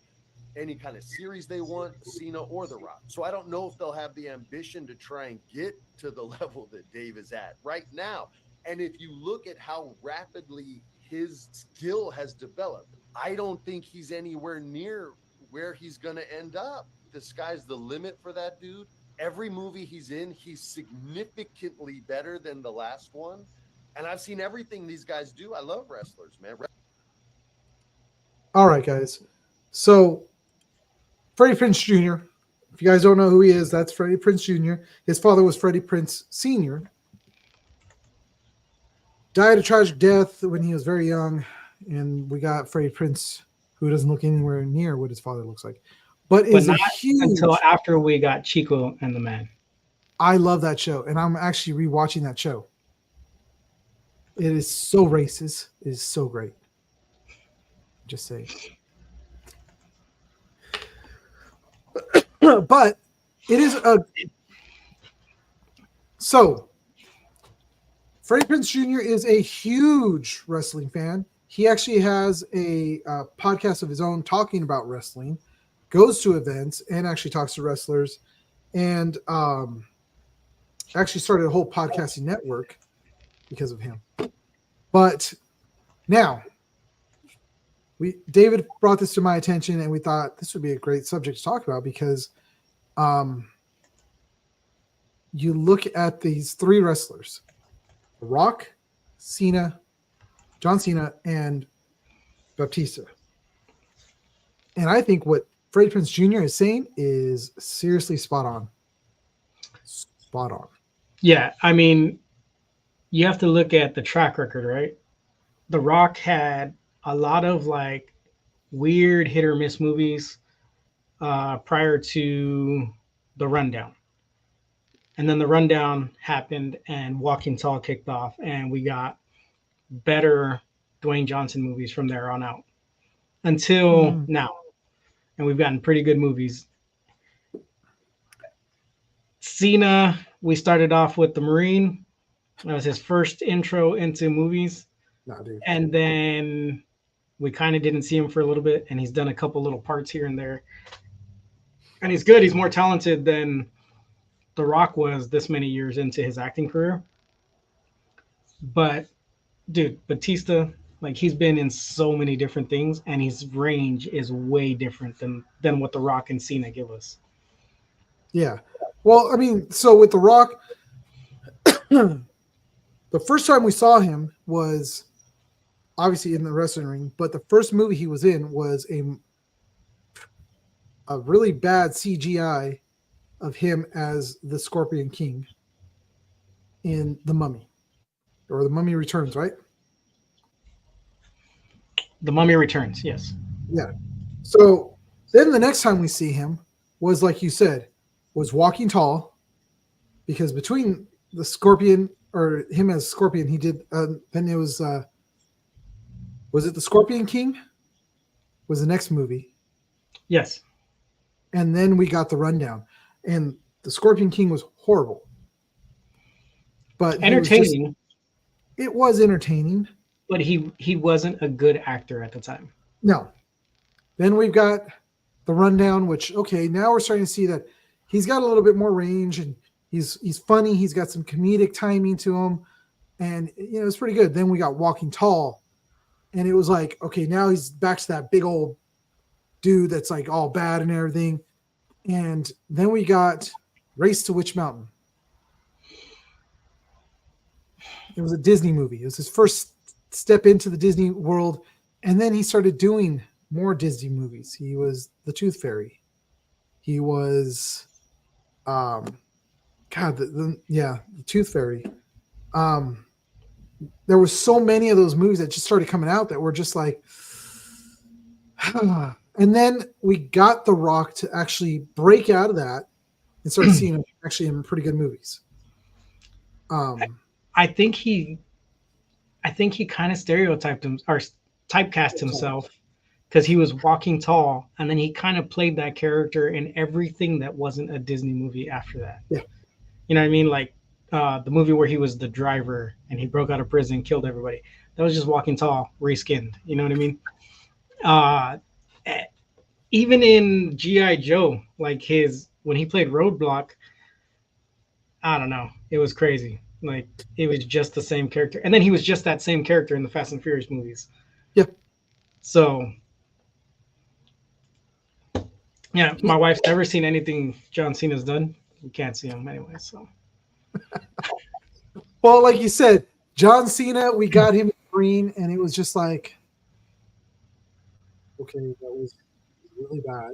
any kind of series they want, Cena or The Rock. So I don't know if they'll have the ambition to try and get to the level that Dave is at right now. And if you look at how rapidly his skill has developed, I don't think he's anywhere near where he's going to end up. The sky's the limit for that dude. Every movie he's in, he's significantly better than the last one. And I've seen everything these guys do. I love wrestlers, man. All right, guys. So Freddie Prinze Jr., if you guys don't know who he is, that's Freddie Prinze Jr. His father was Freddie Prinze Sr. Died a tragic death when he was very young. And we got Freddie Prinze, who doesn't look anywhere near what his father looks like. But is a huge until after we got Chico and the Man. I love that show, and I'm actually rewatching that show. It is so racist. It is so great. Just saying. But it is a so Freddie Prinze Jr. is a huge wrestling fan. He actually has a podcast of his own talking about wrestling, goes to events, and actually talks to wrestlers, and actually started a whole podcasting network because of him. But now, David brought this to my attention, and we thought this would be a great subject to talk about because you look at these three wrestlers: The Rock, Cena, John Cena, and Batista. And I think what Freddie Prinze Jr. is saying is seriously spot on. Spot on. Yeah, I mean, you have to look at the track record, right? The Rock had a lot of like weird hit or miss movies prior to The Rundown. And then The Rundown happened and Walking Tall kicked off, and we got better Dwayne Johnson movies from there on out until now. And we've gotten pretty good movies. Cena, we started off with The Marine. That was his first intro into movies. Nah, dude. And then we kind of didn't see him for a little bit, and he's done a couple little parts here and there. And he's good. He's more talented than The Rock was this many years into his acting career. But, dude, Batista, like, he's been in so many different things, and his range is way different than what The Rock and Cena give us. Yeah. Well, I mean, so with The Rock, the first time we saw him was obviously in the wrestling ring, but the first movie he was in was a really bad CGI of him as the Scorpion King in The Mummy, or The Mummy Returns, right? The Mummy Returns, yes. Yeah. So then the next time we see him was, like you said, was Walking Tall, because between the Scorpion or him as Scorpion, he did. Then it was it the Scorpion King? Was the next movie? Yes. And then we got The Rundown, and the Scorpion King was horrible, but Entertaining. It was entertaining, but he wasn't a good actor at the time. No. Then we've got The Rundown, which, okay, now we're starting to see that he's got a little bit more range, and he's funny. He's got some comedic timing to him, and it's pretty good. Then we got Walking Tall, and it was like, okay, now he's back to that big old dude that's like all bad and everything. And then we got Race to Witch Mountain. It was a Disney movie. It was his first step into the Disney world, and then he started doing more Disney movies. He was the Tooth Fairy. He was the Tooth Fairy. There was so many of those movies that just started coming out that were just like, and then we got The Rock to actually break out of that and start seeing him actually in pretty good movies. I think he kind of stereotyped him or typecast himself because he was Walking Tall, and then he kind of played that character in everything that wasn't a Disney movie after that. Yeah. You know what I mean? Like the movie where he was the driver and he broke out of prison and killed everybody. That was just Walking Tall, reskinned. You know what I mean? Even in G.I. Joe, like when he played Roadblock, I don't know. It was crazy. Like, it was just the same character. And then he was just that same character in the Fast and Furious movies. Yep. So, yeah, my wife's never seen anything John Cena's done. We can't see him anyway, so. Well, like you said, John Cena, we got him in green, and it was just like, okay, that was really bad.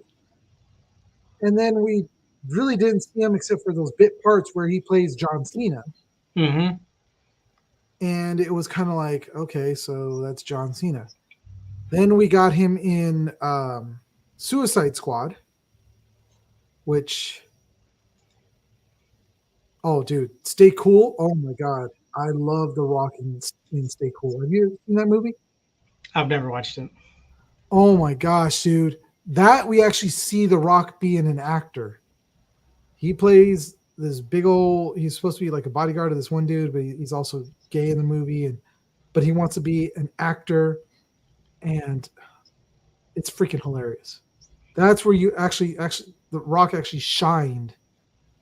And then we really didn't see him except for those bit parts where he plays John Cena. Mm-hmm. And it was kind of like, okay, so that's John Cena. Then we got him in Suicide Squad, which, oh, dude, Stay Cool. Oh, my God. I love The Rock in Stay Cool. Have you seen that movie? I've never watched it. Oh, my gosh, dude. That we actually see The Rock being an actor. He plays this big old. He's supposed to be like a bodyguard of this one dude, but he's also gay in the movie, but he wants to be an actor, and it's freaking hilarious. That's where you actually The Rock actually shined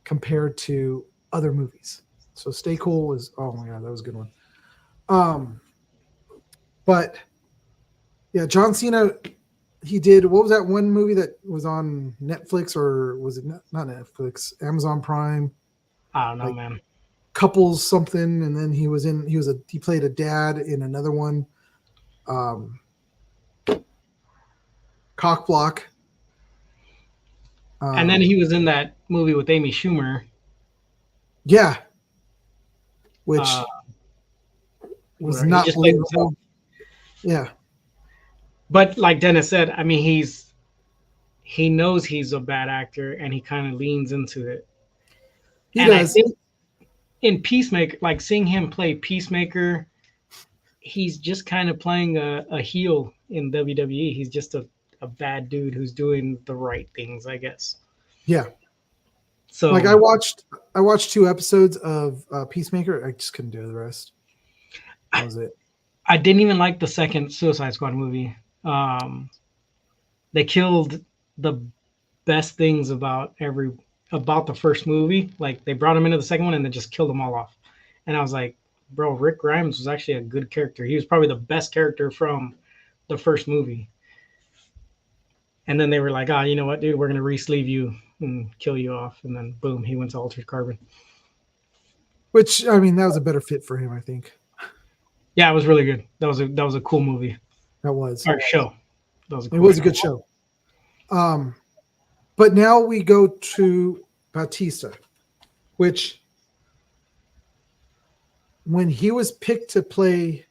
compared to other movies. So Stay Cool was, oh my god, that was a good one. But yeah, John Cena, he did, what was that one movie that was on Netflix, or was it not Netflix, Amazon Prime? I don't know, like, man. Couples something, and then he played a dad in another one. Cock Block. And then he was in that movie with Amy Schumer. Yeah. Which was not believable. Yeah. But like Dennis said, I mean, he knows he's a bad actor, and he kind of leans into it. He does. I think in Peacemaker, like seeing him play Peacemaker, he's just kind of playing a heel in WWE. He's just a bad dude who's doing the right things, I guess. Yeah. So like I watched 2 episodes of Peacemaker. I just couldn't do the rest. That was it. I didn't even like the second Suicide Squad movie. They killed the best things about the first movie. Like they brought him into the second one and then just killed them all off. And I was like, bro, Rick Grimes was actually a good character. He was probably the best character from the first movie. And then they were like, you know what, dude, we're going to re-sleeve you and kill you off. And then boom, he went to Altered Carbon. Which, I mean, that was a better fit for him, I think. Yeah, it was really good. That was a cool movie. That was. Or show. That was a cool It was show. a good show. But now we go to Bautista, which when he was picked to play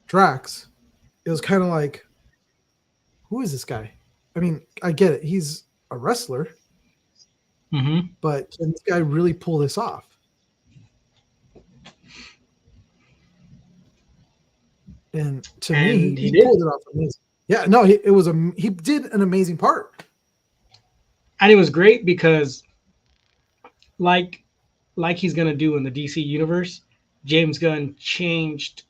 Drax, it was kind of like, who is this guy? I mean, I get it. He's a wrestler, but can this guy really pull this off? And to me, he pulled it off amazing. Yeah, no, he did an amazing part. And it was great because like he's going to do in the DC universe, James Gunn changed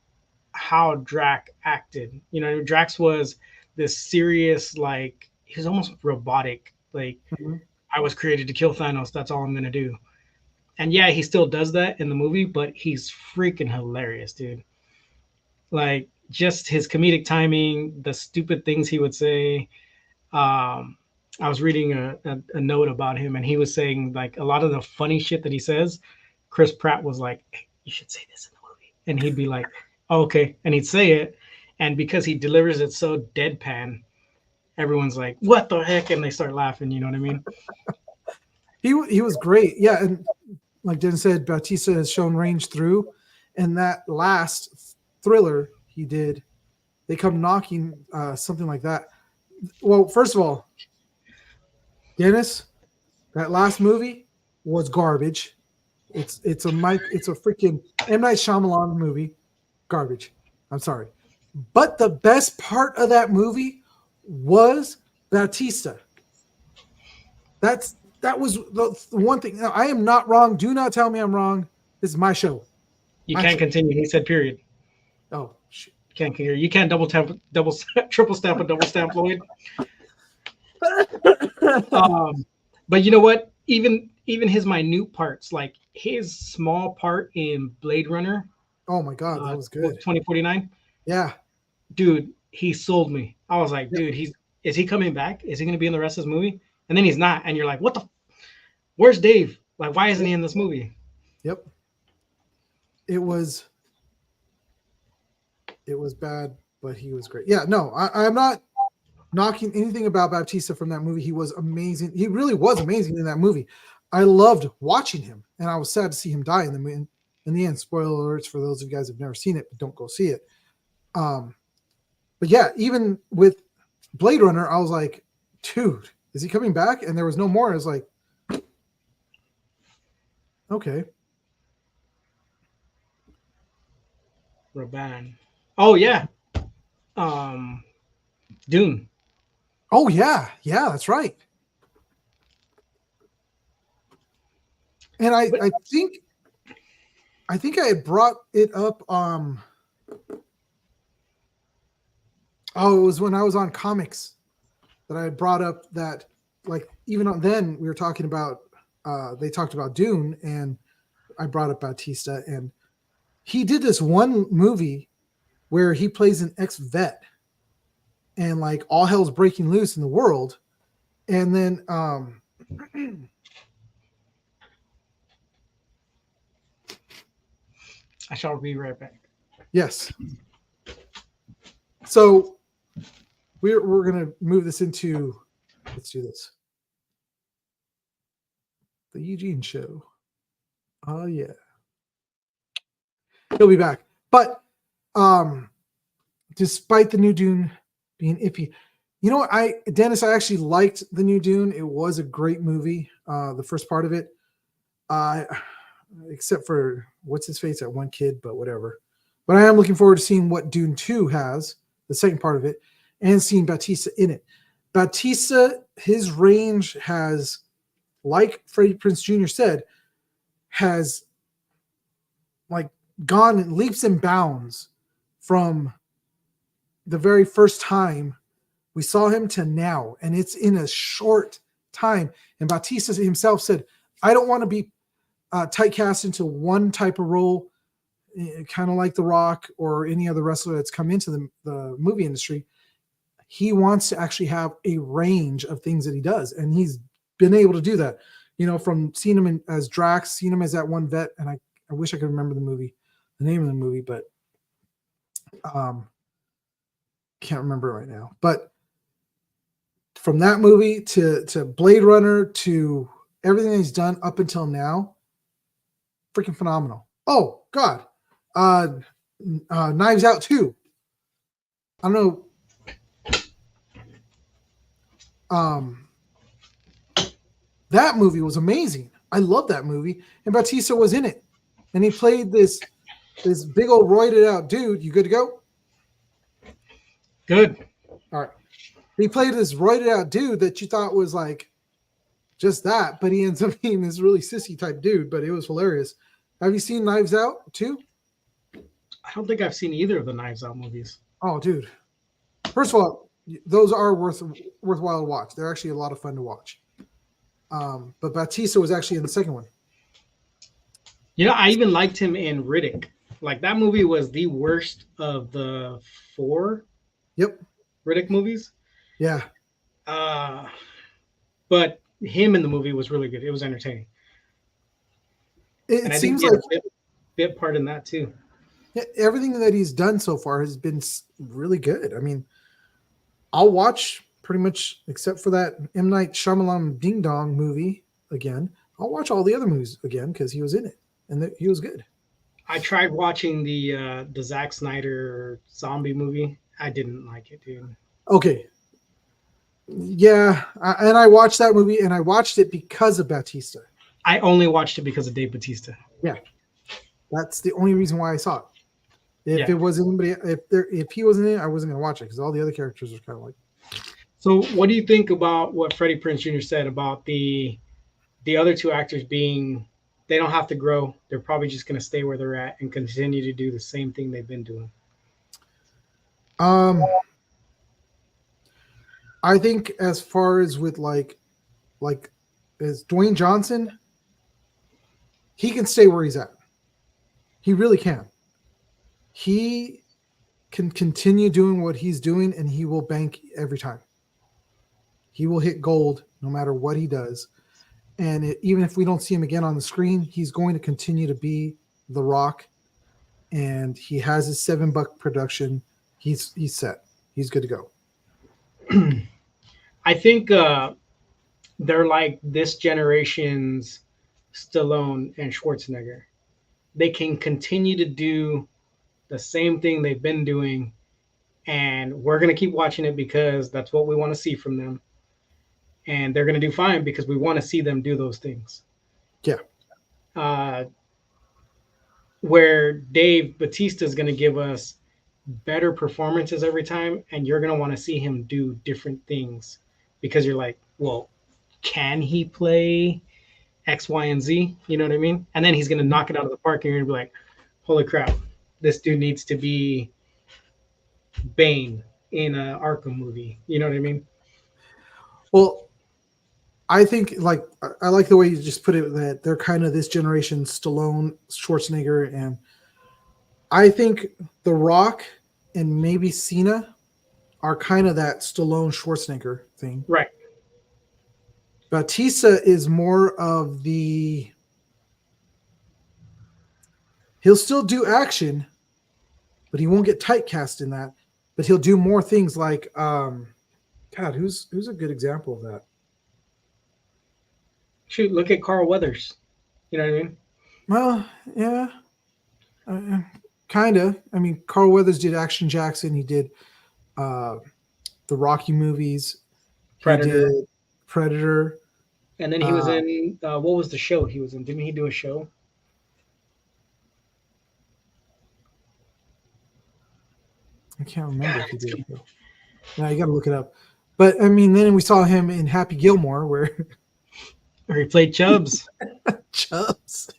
how Drax acted. You know, Drax was this serious, like, he was almost robotic. Like, I was created to kill Thanos. That's all I'm going to do. And yeah, he still does that in the movie, but he's freaking hilarious, dude. Like, just his comedic timing, the stupid things he would say. I was reading a note about him, and he was saying, like, a lot of the funny shit that he says, Chris Pratt was like, hey, you should say this in the movie. And he'd be like, oh, okay. And he'd say it. And because he delivers it so deadpan, everyone's like, what the heck? And they start laughing. You know what I mean? He was great. Yeah. And like Dennis said, Bautista has shown range through. And that last Thriller he did, They Come Knocking, something like that. Well, first of all, Dennis, that last movie was garbage. It's a freaking M. Night Shyamalan movie. Garbage. I'm sorry. But the best part of that movie was Bautista. That was the one thing. Now, I am not wrong. Do not tell me I'm wrong. This is my show. You can't continue. He said period. Oh, shit. You can't triple stamp a double stamp, Lloyd. But you know what? Even his minute parts, like his small part in Blade Runner. Oh my God, that was good. 2049. Yeah, dude, he sold me. I was like, dude, is he coming back? Is he going to be in the rest of this movie? And then he's not. And you're like, what the? Where's Dave? Like, why isn't he in this movie? Yep. It was bad, but he was great. Yeah, no, I'm not knocking anything about Bautista from that movie. He was amazing. He really was amazing in that movie. I loved watching him, and I was sad to see him die in the end. Spoiler alerts for those of you guys who've never seen it, but don't go see it. But yeah, even with Blade Runner, I was like, dude, is he coming back? And there was no more. I was like, okay. Raban. Oh yeah. Dune. Oh yeah, that's right. And I think I had brought it up. Oh, it was when I was on comics that I had brought up that, like, even then we were talking about. They talked about Dune, and I brought up Bautista, and he did this one movie where he plays an ex-vet, and like all hell's breaking loose in the world, and then I shall be right back. yes. So we're gonna move this into, let's do this. The Eugene Show. Oh yeah. He'll be back. But despite the new Dune being iffy, you know what, Dennis, I actually liked the new Dune. It was a great movie. The first part of it. Except for what's his face, that one kid, but whatever. But I am looking forward to seeing what Dune 2 has, the second part of it, and seeing Bautista in it. Bautista, his range has, like Freddie Prinze Jr. said, has like gone in leaps and bounds from the very first time we saw him to now, and it's in a short time. And Bautista himself said, I don't want to be typecast into one type of role, kind of like The Rock or any other wrestler that's come into the movie industry. He wants to actually have a range of things that he does, and he's been able to do that. You know, from seeing him as Drax, seeing him as that one vet, and I wish I could remember the name of the movie, but can't remember right now. But from that movie to Blade Runner to everything that he's done up until now, freaking phenomenal. Oh God, Knives Out 2. I don't know. That movie was amazing. I love that movie, and Bautista was in it, and he played this big old roided out dude. You good to go? Good. All right. He played this roided out dude that you thought was like just that, but he ends up being this really sissy type dude. But it was hilarious. Have you seen Knives Out too? I don't think I've seen either of the Knives Out movies. Oh, dude. First of all, those are worthwhile to watch. They're actually a lot of fun to watch. But Bautista was actually in the second one. You know, I even liked him in Riddick. Like, that movie was the worst of the 4 Riddick movies. Yeah. But him in the movie was really good. It was entertaining. It seems like a bit part in that too. Everything that he's done so far has been really good. I mean, I'll watch pretty much, except for that M. Night Shyamalan Ding Dong movie again. I'll watch all the other movies again because he was in it, and he was good. I tried watching the Zack Snyder zombie movie. I didn't like it, dude. Okay. Yeah, and I watched that movie, and I watched it because of Bautista. I only watched it because of Dave Bautista. Yeah, that's the only reason why I saw it. If it was anybody, if he wasn't in it, I wasn't gonna watch it because all the other characters are kind of like. So, what do you think about what Freddie Prinze Jr. said about the other two actors being, they don't have to grow. They're probably just going to stay where they're at and continue to do the same thing they've been doing. I think as far as with like as Dwayne Johnson, he can stay where he's at. He really can. He can continue doing what he's doing, and he will bank every time. He will hit gold no matter what he does. And even if we don't see him again on the screen, he's going to continue to be The Rock. And he has his $7 production. He's set. He's good to go. I think they're like this generation's Stallone and Schwarzenegger. They can continue to do the same thing they've been doing, and we're going to keep watching it because that's what we want to see from them. And they're going to do fine because we want to see them do those things. Yeah. Where Dave Bautista is going to give us better performances every time, and you're going to want to see him do different things because you're like, well, can he play X, Y, and Z. You know what I mean? And then he's gonna knock it out of the park, and you're gonna be like, holy crap, this dude needs to be Bane in a Arkham movie. You know what I mean? Well, I think like I like the way you just put it that they're kind of this generation Stallone, Schwarzenegger, and I think The Rock and maybe Cena are kind of that Stallone Schwarzenegger thing. Right. Batista is more of the he'll still do action, but he won't get typecast in that. But he'll do more things like God, who's a good example of that? Shoot, look at Carl Weathers. You know what I mean? Well, yeah, kind of. I mean, Carl Weathers did Action Jackson. He did the Rocky movies. Predator. He did Predator. And then he was in what was the show he was in? Didn't he do a show? I can't remember if he did. Yeah, you got to look it up. But I mean, then we saw him in Happy Gilmore, where Or he played Chubbs. Chubbs.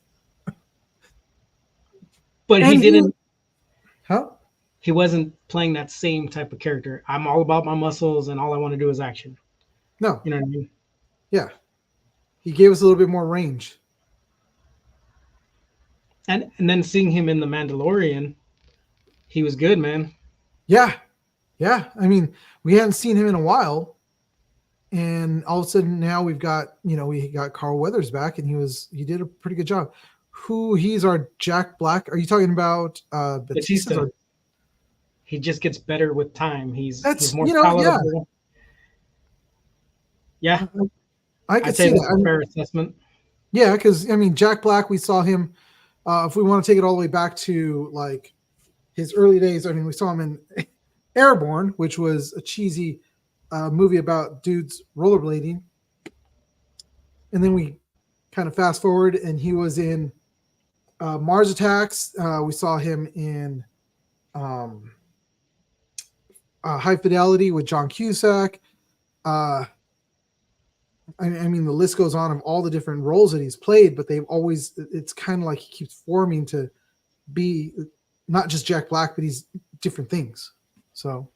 But he And didn't. Huh? He wasn't playing that same type of character. I'm all about my muscles, and all I want to do is action. No. You know what I mean? Yeah. He gave us a little bit more range. And then seeing him in The Mandalorian, he was good, man. Yeah. Yeah. I mean, we hadn't seen him in a while. And all of a sudden now we got Carl Weathers back, and he did a pretty good job. He's our Jack Black. Are you talking about Batista? He just gets better with time. He's more yeah. palatable. Yeah. I could I'd say see that's that. a fair assessment. Yeah, because I mean, Jack Black, we saw him. If we want to take it all the way back to like his early days, I mean, we saw him in Airborne, which was a cheesy movie about dudes rollerblading, and then we kind of fast forward, and he was in Mars Attacks. We saw him in High Fidelity with John Cusack. I mean, the list goes on of all the different roles that he's played, but it's kind of like he keeps forming to be not just Jack Black, but he's different things. So,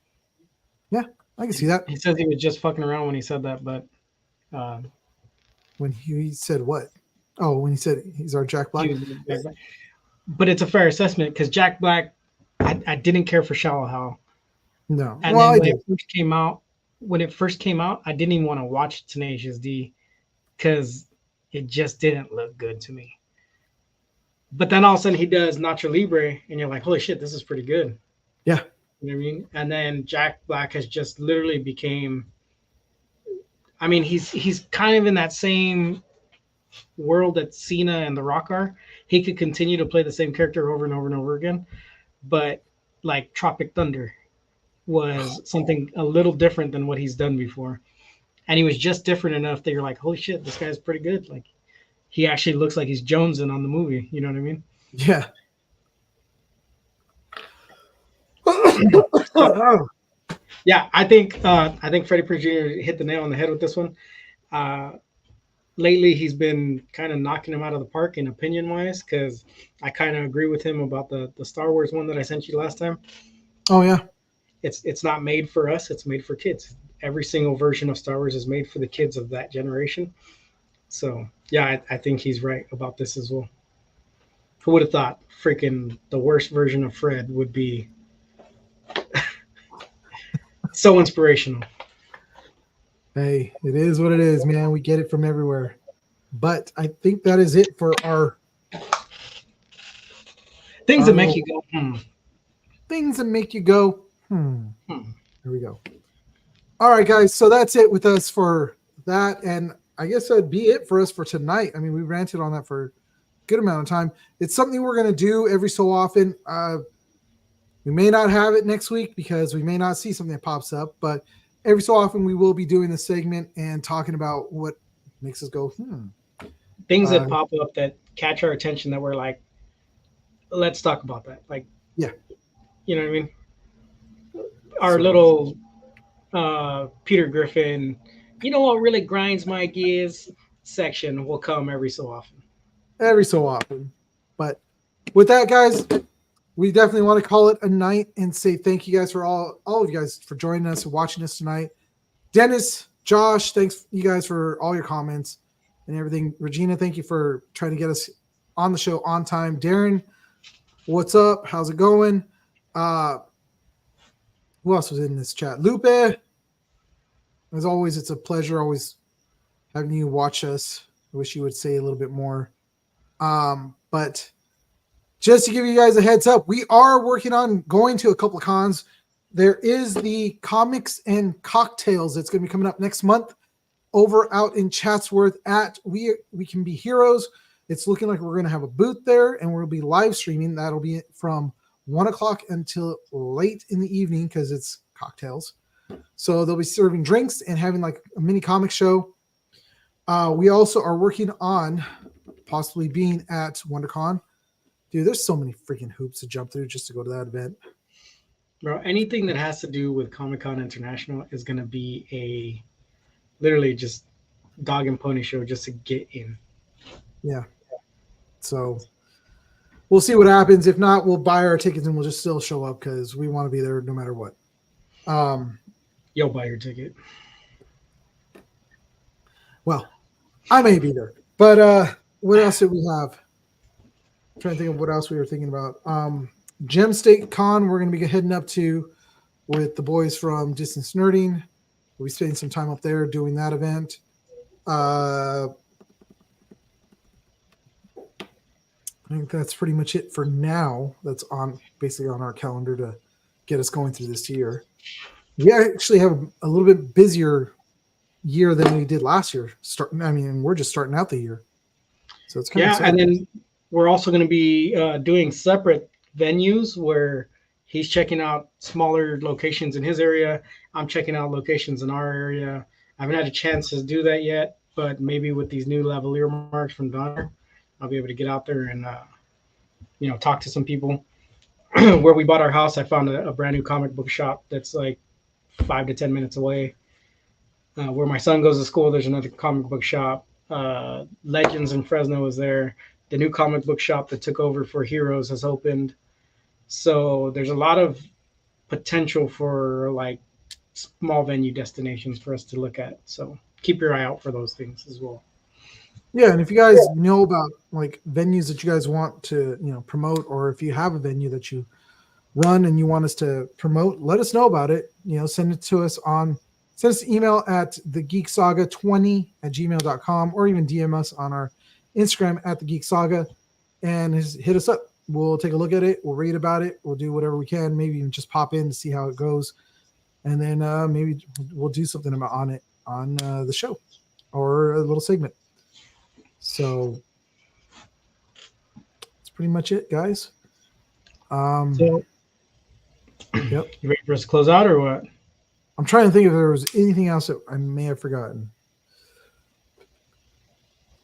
yeah, I can see that. He says he was just fucking around when he said that, but when he said what? Oh, when he said he's our Jack Black. But it's a fair assessment because Jack Black, I didn't care for Shallow Hal. No. And well, then when it first came out, I didn't even want to watch Tenacious D because it just didn't look good to me. But then all of a sudden he does Nacho Libre, and you're like, holy shit, this is pretty good. Yeah. You know what I mean? And then Jack Black has just literally became, I mean, he's kind of in that same world that Cena and The Rock are. He could continue to play the same character over and over and over again, but like Tropic Thunder was something a little different than what he's done before. And he was just different enough that you're like, holy shit, this guy's pretty good. Like, he actually looks like he's jonesing on the movie. You know what I mean? Yeah. Yeah, I think Freddie Prinze Jr. hit the nail on the head with this one. Lately, he's been kind of knocking him out of the park in opinion-wise, because I kind of agree with him about the Star Wars one that I sent you last time. Oh, yeah. It's not made for us. It's made for kids. Every single version of Star Wars is made for the kids of that generation. So, yeah, I think he's right about this as well. Who would have thought freaking the worst version of Fred would be so inspirational? Hey, it is what it is, man. We get it from everywhere. But I think that is it for our things that make you go, things that make you go, There we go. All right, guys. So that's it with us for that. And I guess that'd be it for us for tonight. I mean, we ranted on that for a good amount of time. It's something we're going to do every so often. We may not have it next week because we may not see something that pops up, but every so often we will be doing this segment and talking about what makes us go, Things that pop up that catch our attention that we're like, let's talk about that. Like, yeah. You know what I mean? Our little Peter Griffin, you know what really grinds my gears? section will come every so often. Every so often. But with that, guys, we definitely want to call it a night and say thank you guys for all of you guys for joining us and watching us tonight. Dennis, Josh, thanks you guys for all your comments and everything. Regina, thank you for trying to get us on the show on time. Darren, what's up? How's it going? Who else was in this chat? Lupe. As always, it's a pleasure always having you watch us. I wish you would say a little bit more. But just to give you guys a heads up, we are working on going to a couple of cons. There is the Comics and Cocktails that's going to be coming up next month over out in Chatsworth at We Can Be Heroes. It's looking like we're going to have a booth there, and we'll be live streaming. That'll be from 1 o'clock until late in the evening because it's cocktails. So they'll be serving drinks and having like a mini comic show. We also are working on possibly being at WonderCon. Dude, there's so many freaking hoops to jump through just to go to that event. Bro, anything that has to do with Comic-Con International is going to be a literally just dog and pony show just to get in. Yeah. So we'll see what happens. If not, we'll buy our tickets and we'll just still show up because we want to be there no matter what. You'll buy your ticket. Well, I may be there. But what else did we have? I'm trying to think of what else we were thinking about. Gem State Con, we're going to be heading up to with the boys from Distance Nerding. We'll be spending some time up there doing that event. I think that's pretty much it for now. That's basically on our calendar to get us going through this year. We actually have a little bit busier year than we did last year. We're just starting out the year. So it's kind of and then we're also going to be doing separate venues where he's checking out smaller locations in his area. I'm checking out locations in our area. I haven't had a chance to do that yet, but maybe with these new lavalier marks from Donner, I'll be able to get out there and talk to some people. Where we bought our house, I found a brand new comic book shop that's like 5 to 10 minutes away. Where my son goes to school, there's another comic book shop. Legends in Fresno is there. The new comic book shop that took over for Heroes has opened. So there's a lot of potential for like small venue destinations for us to look at. So keep your eye out for those things as well. Yeah, and if you guys know about like venues that you guys want to promote, or if you have a venue that you run and you want us to promote, let us know about it. Send it to us an email at thegeeksaga20@gmail.com, or even DM us on our Instagram at thegeeksaga and hit us up. We'll take a look at it. We'll read about it. We'll do whatever we can. Maybe even just pop in to see how it goes, and then maybe we'll do something on it on the show or a little segment. So that's pretty much it, guys. Yep. You ready for us to close out or what? I'm trying to think if there was anything else that I may have forgotten.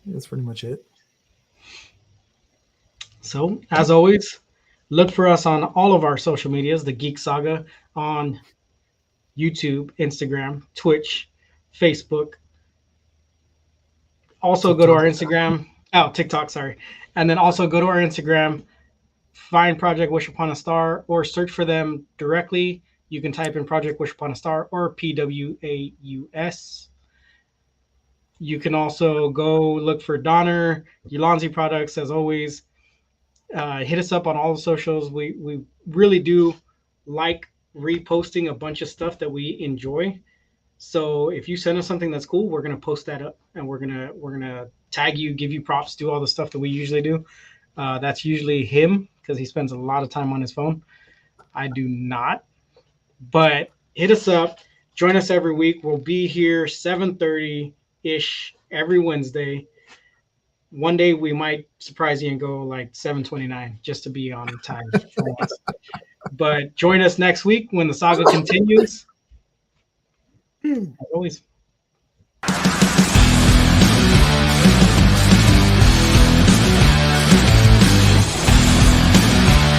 That's pretty much it. So, as always, look for us on all of our social medias, The Geek Saga, on YouTube, Instagram, Twitch, Facebook. Also go to our Instagram. TikTok, sorry. And then also go to our Instagram, find Project Wish Upon a Star, or search for them directly. You can type in Project Wish Upon a Star or PWAUS. You can also go look for Donner, Ulanzi Products, as always. Hit us up on all the socials. We really do like reposting a bunch of stuff that we enjoy. So if you send us something that's cool, we're gonna post that up, and we're gonna tag you, give you props, do all the stuff that we usually do. That's usually him because he spends a lot of time on his phone. I do not, but hit us up. Join us every week. We'll be here 7:30-ish every Wednesday. One day we might surprise you and go like 7:29 just to be on time. But join us next week when the saga continues. As always.